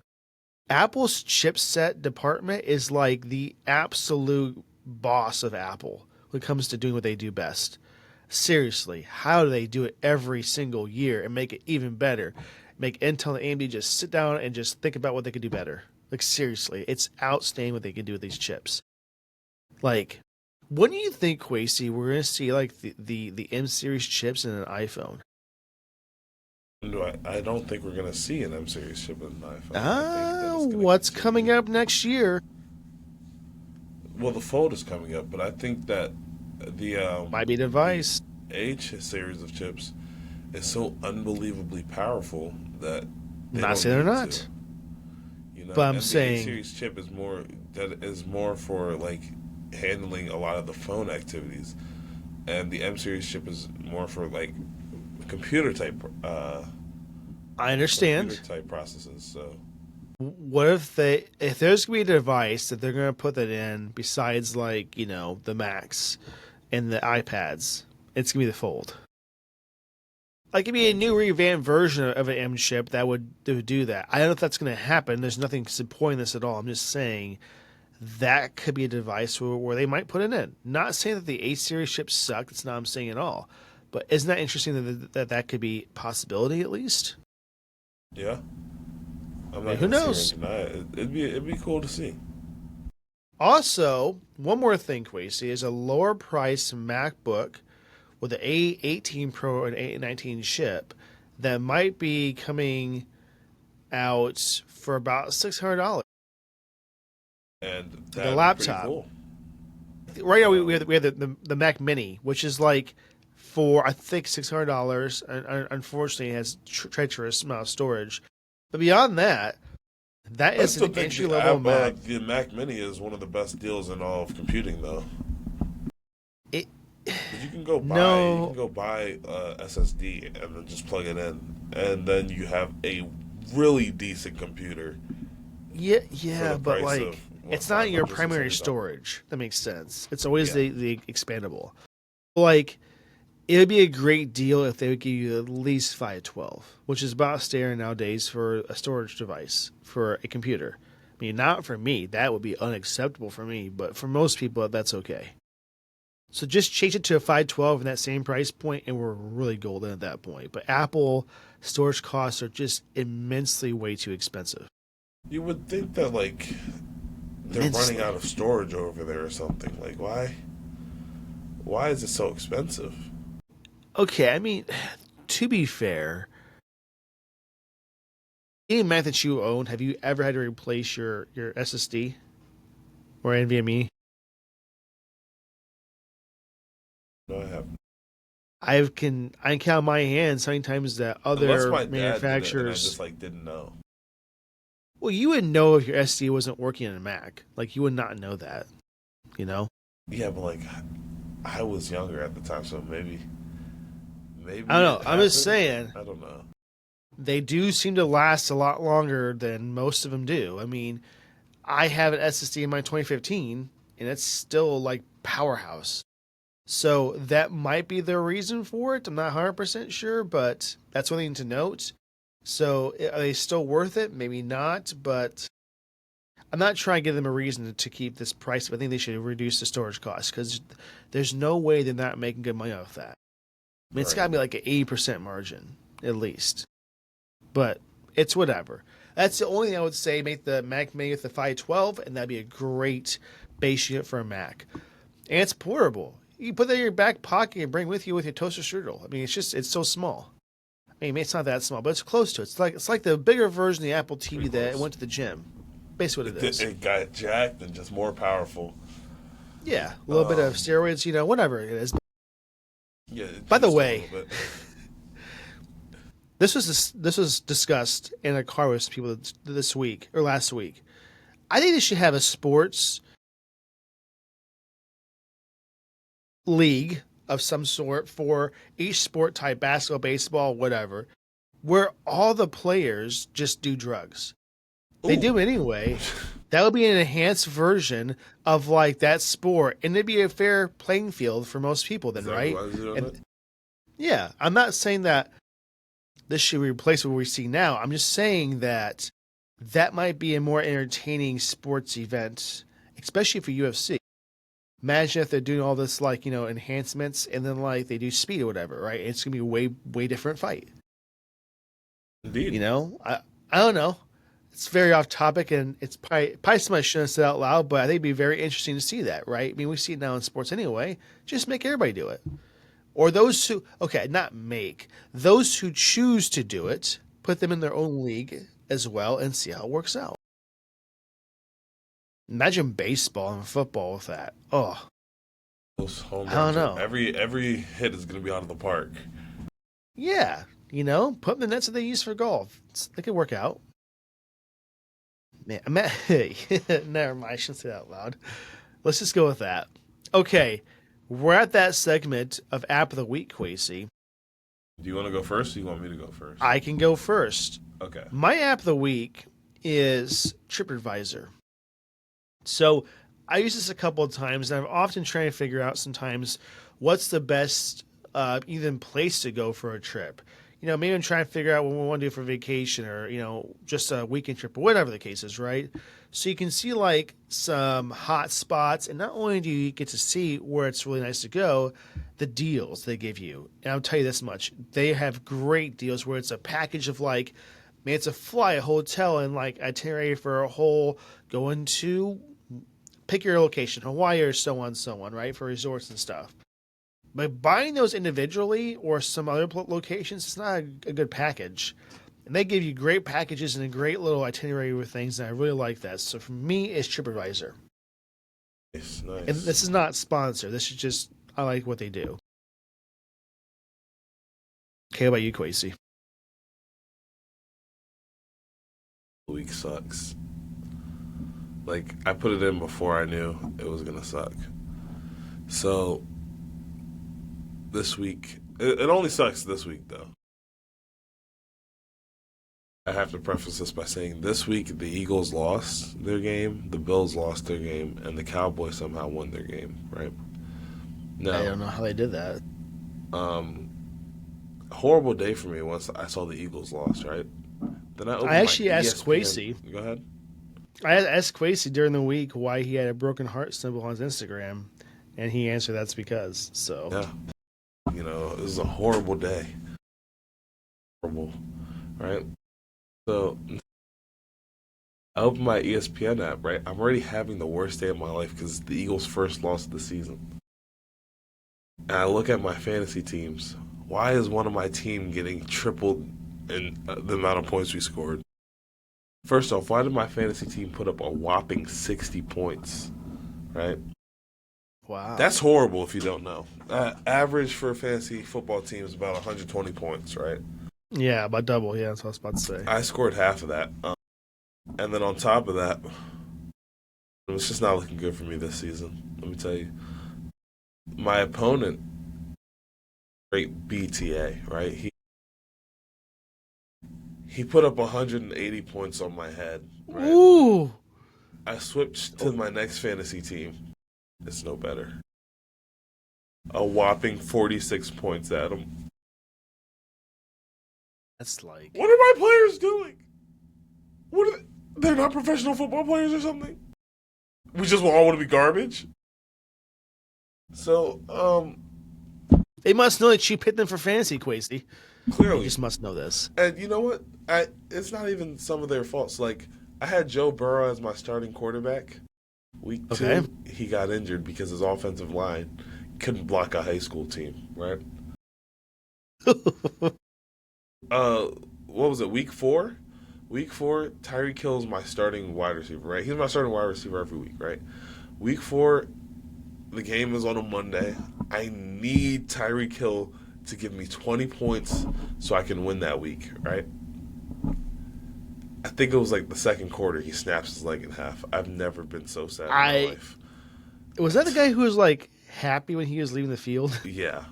Apple's chipset department is like the absolute boss of Apple when it comes to doing what they do best. Seriously, how do they do it every single year and make it even better? Make Intel and AMD just sit down and just think about what they could do better. Like, seriously, it's outstanding what they can do with these chips. Like, when do you think, Quasi, we're going to see like the M series chips in an iPhone? I don't think we're going to see an M series chip in an iPhone. I think that it's gonna What's continue. coming up next year? Well, the Fold is coming up, but I think that the Might be a device. H series of chips is so unbelievable powerful that they Not don't saying they're need not. to. But I'm and the A saying, series chip is more for like handling a lot of the phone activities, and the M series chip is more for like computer type I computer understand. type processes. So What if there's gonna be a device that they're gonna put that in besides like the Macs and the iPads, it's gonna be the Fold. Like it'd be a new revamped version of an M chip that would do that. I don't know if that's gonna happen. There's nothing supporting this at all. I'm just saying that could be a device where they might put it in. Not saying that the A series chips suck. That's not what I'm saying at all. But isn't that interesting that could be a possibility at least? yeah, I'm I mean, not who gonna sit here and knows? deny it. It'd be cool to see. Also, one more thing, Quasi, is a lower price MacBook with the A18 Pro and A19 chip that might be coming out for about $600. And Like a that'd be pretty laptop. cool. Right now, we Um, have, we have the Mac Mini, which is like for I think $600. And unfortunately, it has treacherous amount of storage. But beyond that, that I is still an think entry level Mac. the Mac Mini is one of the best deals in all of computing, though. It 'Cause you can no, go buy SSD and then just plug it in, and then you have a really decent computer yeah, for yeah, the but price of like what it's not your 500 primary $600. storage. That makes sense. It's always Yeah, the expandable. Like it would be a great deal if they would give you at least 512, which is about standard nowadays for a storage device for a computer. I mean, not for me. That would be unacceptable for me, but for most people, that's okay. So just change it to a 512 in that same price point, and we're really golden at that point. But Apple storage costs are just immensely way too expensive. you would think that like they're running out Immensely. of storage over there or something. Like why is it so expensive? Okay, I mean, to be fair, any Mac that you own, have you ever had to replace your SSD or NVMe? No, I have. I can count my hands how many times that Unless other my dad did it and I manufacturers. just like didn't know. Well, you would know if your SD wasn't working in a Mac. Like you would not know that. You know. Yeah, but like I was younger at the time, so I maybe don't it know. I'm just happened. saying I don't know. they do seem to last a lot longer than most of them do. I mean, I have an SSD in my 2015, and it's still like powerhouse. So that might be the reason for it. I'm not 100% sure, but that's one thing to note. So are they still worth it? Maybe not, but I'm not trying to give them a reason to keep this price. But I think they should reduce the storage cost because there's no way they're not making good money off that. I mean, it's got Right. to be like an 80% margin at least. But it's whatever. That's the only thing I would say. Make the Mac Mini with the 512, and that'd be a great base unit for a Mac. And it's portable. You can put that in your back pocket and bring with you with your toaster strudel. I mean, it's so small. I mean, it's not that small, but it's close to it. It's like the bigger version of the Apple Pretty TV that close. went to the gym. Basically, what it is. It got jacked and just more powerful. Yeah, a little bit of Um, steroids, whatever it is. yeah, it By the juiced a way, little bit. this was discussed in a car with people this week or last week. I think they should have a sports league of some sort for each sport type, basketball, baseball, whatever, where all the players just do drugs. They Ooh, do anyway. That would be an enhanced version of like that sport, and it'd be a fair playing field for most people. is Then, that right? everyone's doing it? And yeah, I'm not saying that this should replace what we see now. I'm just saying that that might be a more entertaining sports event, especially for UFC. Imagine if they're doing all this like enhancements, and then like they do speed or whatever, right? It's gonna be a way different fight. Indeed. I don't know. It's very off topic, and it's probably something I shouldn't have said out loud, but I think it'd be very interesting to see that, right? I mean, we see it now in sports anyway. Just make everybody do it, or those who not make those who choose to do it, put them in their own league as well, and see how it works out. Imagine baseball and football with that. Oh, Those home I don't runs are know. every hit is going to be out of the park. Yeah, put them in the nets that they use for golf. They could work out. Man, never mind. I shouldn't say that out loud. Let's just go with that. Okay, we're at that segment of App of the Week, Quasey. Do you want to go first or do you want me to go first? I can go first. Okay. My App of the Week is TripAdvisor. So I use this a couple of times, and I've often tried to figure out sometimes what's the best even place to go for a trip. Maybe I'm trying to figure out what we want to do for vacation or, just a weekend trip or whatever the case is, right? So you can see like some hot spots, and not only do you get to see where it's really nice to go, the deals they give you. And I'll tell you this much. They have great deals where it's a package of like, man, it's a flight, a hotel, and like itinerary for a whole going to pick your location, Hawaii or so on, right? For resorts and stuff. But buying those individually or some other locations, it's not a good package. And they give you great packages and a great little itinerary with things, and I really like that. So for me, it's TripAdvisor. Nice. And this is not sponsored. This is just, I like what they do. Okay, how about you, Quasey? Week sucks. Like, I put it in before I knew it was going to suck. So, this week, it only sucks this week, though. I have to preface this by saying this week the Eagles lost their game, the Bills lost their game, and the Cowboys somehow won their game, right? Now, I don't know how they did that. Horrible day for me once I saw the Eagles lost, right? Then I actually asked ESPN. Quasey. Go ahead. I asked Quasey during the week why he had a broken heart symbol on his Instagram, and he answered that's because. So Yeah. It was a horrible day. Horrible, right? So I open my ESPN app, right? I'm already having the worst day of my life because it's the Eagles' first loss of the season. And I look at my fantasy teams. Why is one of my team getting tripled in the amount of points we scored? First off, why did my fantasy team put up a whopping 60 points, right? wow, That's horrible if you don't know. Average for a fantasy football team is about 120 points, right? yeah, about double. Yeah, that's what I was about to say. I scored half of that. And then on top of that, it's just not looking good for me this season. Let me tell you. My opponent, great BTA, right? He put up 180 points on my head. Right? Ooh, I switched to my next fantasy team. It's no better. A whopping 46 points at him. that's like What are my players doing? They're not professional football players or something? We just all want to be garbage? So, they must know that you picked them for fantasy, Quasey. clearly. You just must know this. And you know what? It's not even some of their faults. Like, I had Joe Burrow as my starting quarterback. Week 2, Okay. he got injured because his offensive line couldn't block a high school team, right? What was it, week 4? Week 4, Tyreek Hill's my starting wide receiver, right? He's my starting wide receiver every week, right? Week 4, the game is on a Monday. I need Tyreek Hill to give me 20 points so I can win that week, right? I think it was like the second quarter, he snaps his leg in half. I've never been so sad in my life. Was that the guy who was like happy when he was leaving the field? Yeah.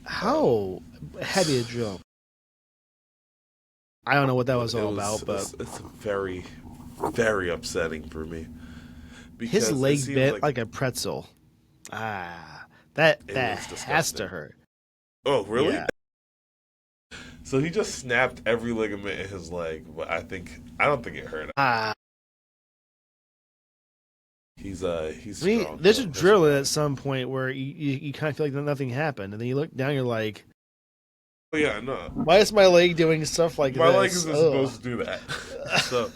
How heavy a jump? I don't know what that was all about, but it's very, very upsetting for me. Because his it leg seems bit like a pretzel. That was has disgusting. to hurt. Oh, really? Yeah. So he just snapped every ligament in his leg, but I don't think it hurt. He's strong. There's a That's drill fine. at some point where you kind of feel like nothing happened, and then you look down, you're like, Oh, yeah, no. why is my leg doing stuff like My this? leg isn't Ugh. supposed to do that. So,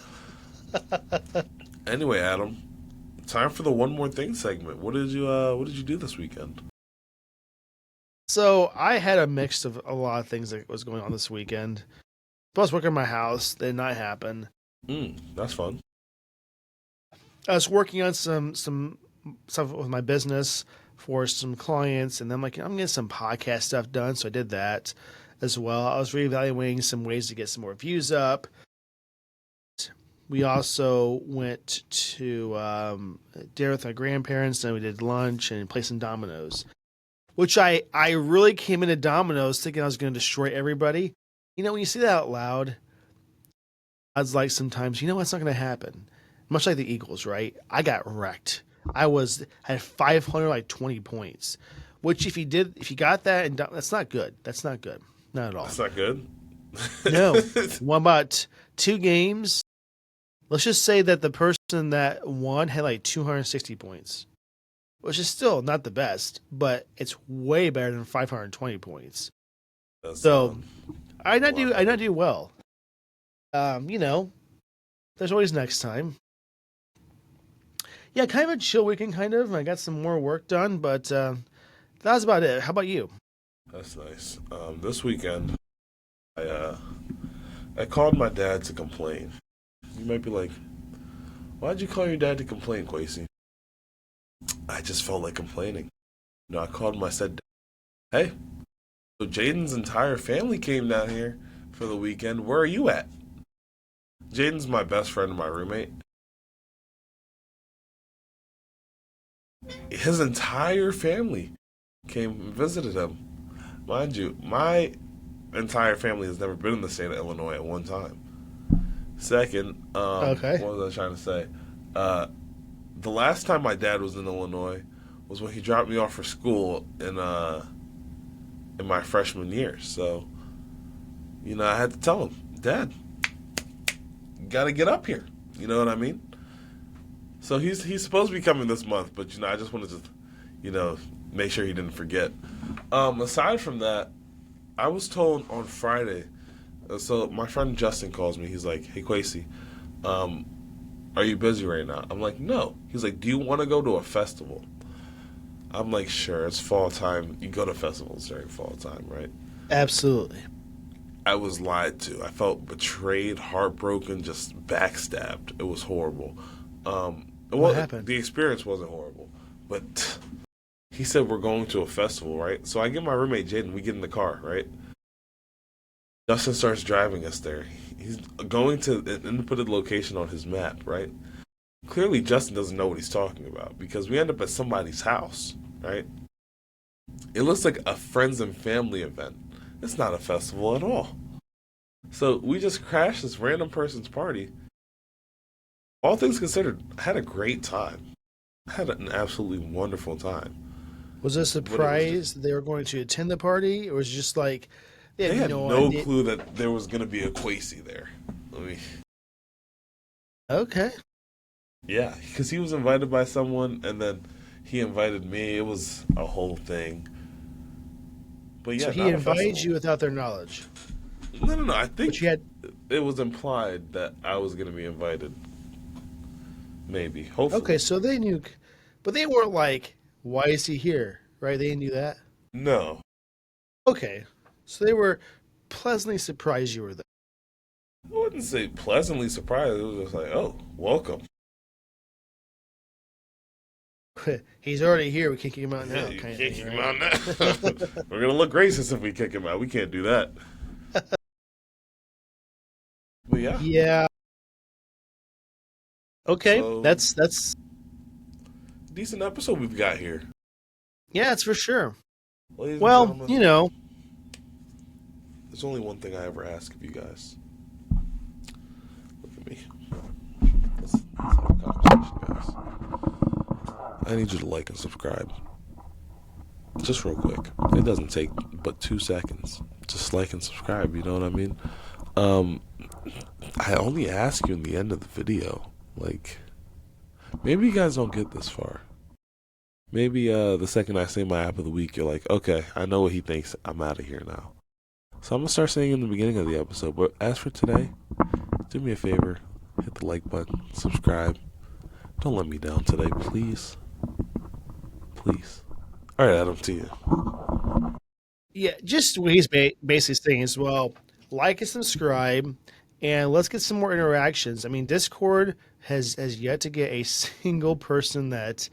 anyway, Adam, time for the one more thing segment. What did you do this weekend? So I had a mix of a lot of things that was going on this weekend. I was working at my house. That did not happen. That's fun. I was working on some stuff with my business for some clients, and then I'm going to get some podcast stuff done. So I did that as well. I was reevaluating some ways to get some more views up. We also went to dinner with my grandparents, and we did lunch and played some dominoes. Which I really came into dominoes thinking I was going to destroy everybody. You know, when you say that out loud, odds like sometimes, you know what's not going to happen. Much like the Eagles, right? I got wrecked. Had 500 like 20 points, which if you got that, and that's not good. That's not good. Not at all. That's not good. No. Won about 2 games. Let's just say that the person that won had like 260 points, which is still not the best, but it's way better than 520 points. So I not do well. You know, there's always next time. Yeah, kind of a chill weekend, kind of. I got some more work done, but that was about it. How about you? That's nice. This weekend, I called my dad to complain. You might be like, why'd you call your dad to complain, Quasi? I just felt like complaining. You know, I called him, I said, hey, so Jaden's entire family came down here for the weekend. Where are you at? Jaden's my best friend and my roommate. His entire family came and visited him. Mind you, my entire family has never been in the state of Illinois at one time. Second, Okay. what was I trying to say? The last time my dad was in Illinois was when he dropped me off for school in my freshman year. So, you know, I had to tell him, Dad, you got to get up here. You know what I mean? So he's supposed to be coming this month, but you know, I just wanted to, you know, make sure he didn't forget. Aside from that, I was told on Friday. So my friend Justin calls me. He's like, "Hey, Quasi, are you busy right now?" I'm like, "No." He's like, "Do you want to go to a festival?" I'm like, "Sure, it's fall time. You go to festivals during fall time, right?" Absolutely. I was lied to. I felt betrayed, heartbroken, just backstabbed. It was horrible. What happened? The experience wasn't horrible, but he said we're going to a festival, right? So I get my roommate Jaden. We get in the car, right? Justin starts driving us there. He's going to an inputted location on his map, right? Clearly, Justin doesn't know what he's talking about because we end up at somebody's house, right? It looks like a friends and family event. It's not a festival at all. So we just crashed this random person's party. All things considered, I had a great time. I had an absolutely wonderful time. Was it a But it was surprise that they were going to attend the party, or was it just like They had no no idea? clue that there was going to be a Quasi there. Okay. Yeah, because he was invited by someone, and then he invited me. It was a whole thing. But yeah, So he not a invited festival. you without their knowledge, No. I but think you had it was implied that I was going to be invited. Maybe, hopefully. okay. So they knew, but they weren't like, "Why is he here?" Right? They knew that. No, Okay. So they were pleasantly surprised you were I wouldn't say pleasantly surprised. It was just like, oh, welcome. there. He's already here. We can't kick him out Yeah, now. you Kind of can't thing, kick him right? out now. We're gonna look racist if we kick him out. We can't do that. But yeah, Yeah. Okay. so That's decent episode we've got here, yeah. It's for sure. ladies and Well, gentlemen. you know, There's only one thing I ever ask of you guys. Look at me. Let's have a conversation, guys. I need you to like and subscribe. Just real quick. It doesn't take but 2 seconds. Just like and subscribe, you know what I mean? I only ask you in the end of the video. Like, maybe you guys don't get this far. Maybe the second I say my app of the week, you're like, okay, I know what he thinks. I'm out of here now. So I'm going to start saying in the beginning of the episode. But as for today, do me a favor. Hit the like button. Subscribe. Don't let me down today, please. Please. All right, Adam, to you. yeah. Just what he's basically saying is, well, like and subscribe, and let's get some more interactions. I mean, Discord has yet to get a single person that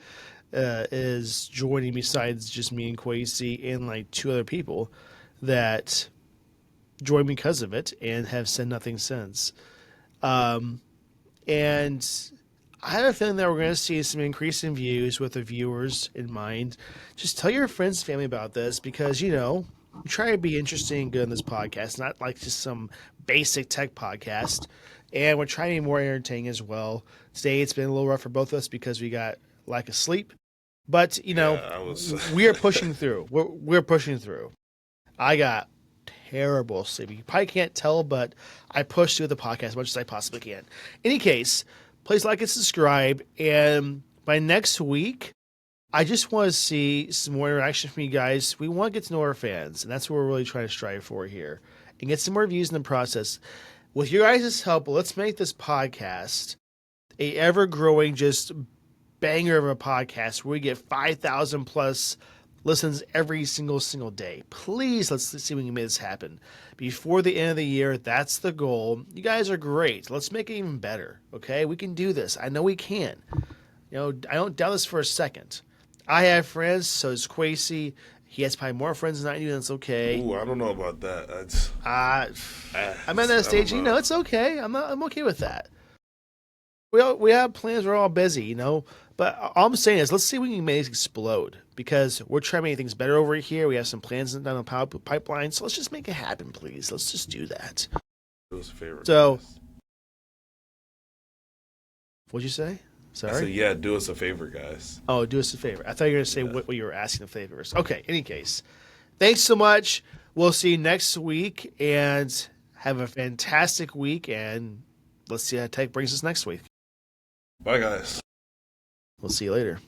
is joining besides just me and Quasi and like 2 other people that joined because of it and have said nothing since. And And I have a feeling that we're going to see some increase in views with the viewers in mind. Just tell your friends and family about this because, we try to be interesting and good in this podcast, not like just some basic tech podcast. And we're trying to be more entertaining as well. Today it's been a little rough for both of us because we got lack of sleep. But, we are pushing through. We're pushing through. I got terrible sleep. You probably can't tell, but I pushed through the podcast as much as I possibly can. Any case, please like and subscribe. And by next week, I just want to see some more interaction from you guys. We want to get to know our fans, and that's what we're really trying to strive for here. And get some more views in the process. With your guys' help, let's make this podcast a ever-growing just banger of a podcast where we get 5,000 plus listens every single day. Please, let's see if we can make this happen. Before the end of the year, that's the goal. You guys are great. Let's make it even better, okay? We can do this. I know we can. I don't doubt this for a second. I have friends, so does Quasey. He has probably more friends than I do, and it's okay. Ooh, I don't know about that. I'm at that stage, it's okay. I'm okay with that. We have plans, we're all busy, But all I'm saying is let's see if we can make this explode because we're trying to make things better over here. We have some plans down the pipeline, so let's just make it happen, please. Let's just do that. Do us a favor. So, guys. What'd you say? Sorry? I said, yeah, do us a favor, guys. Oh, do us a favor. I thought you were going to say what you were asking the favors. Okay, any case. Thanks so much. We'll see you next week, and have a fantastic week, and let's see how tech brings us next week. Bye, guys. We'll see you later.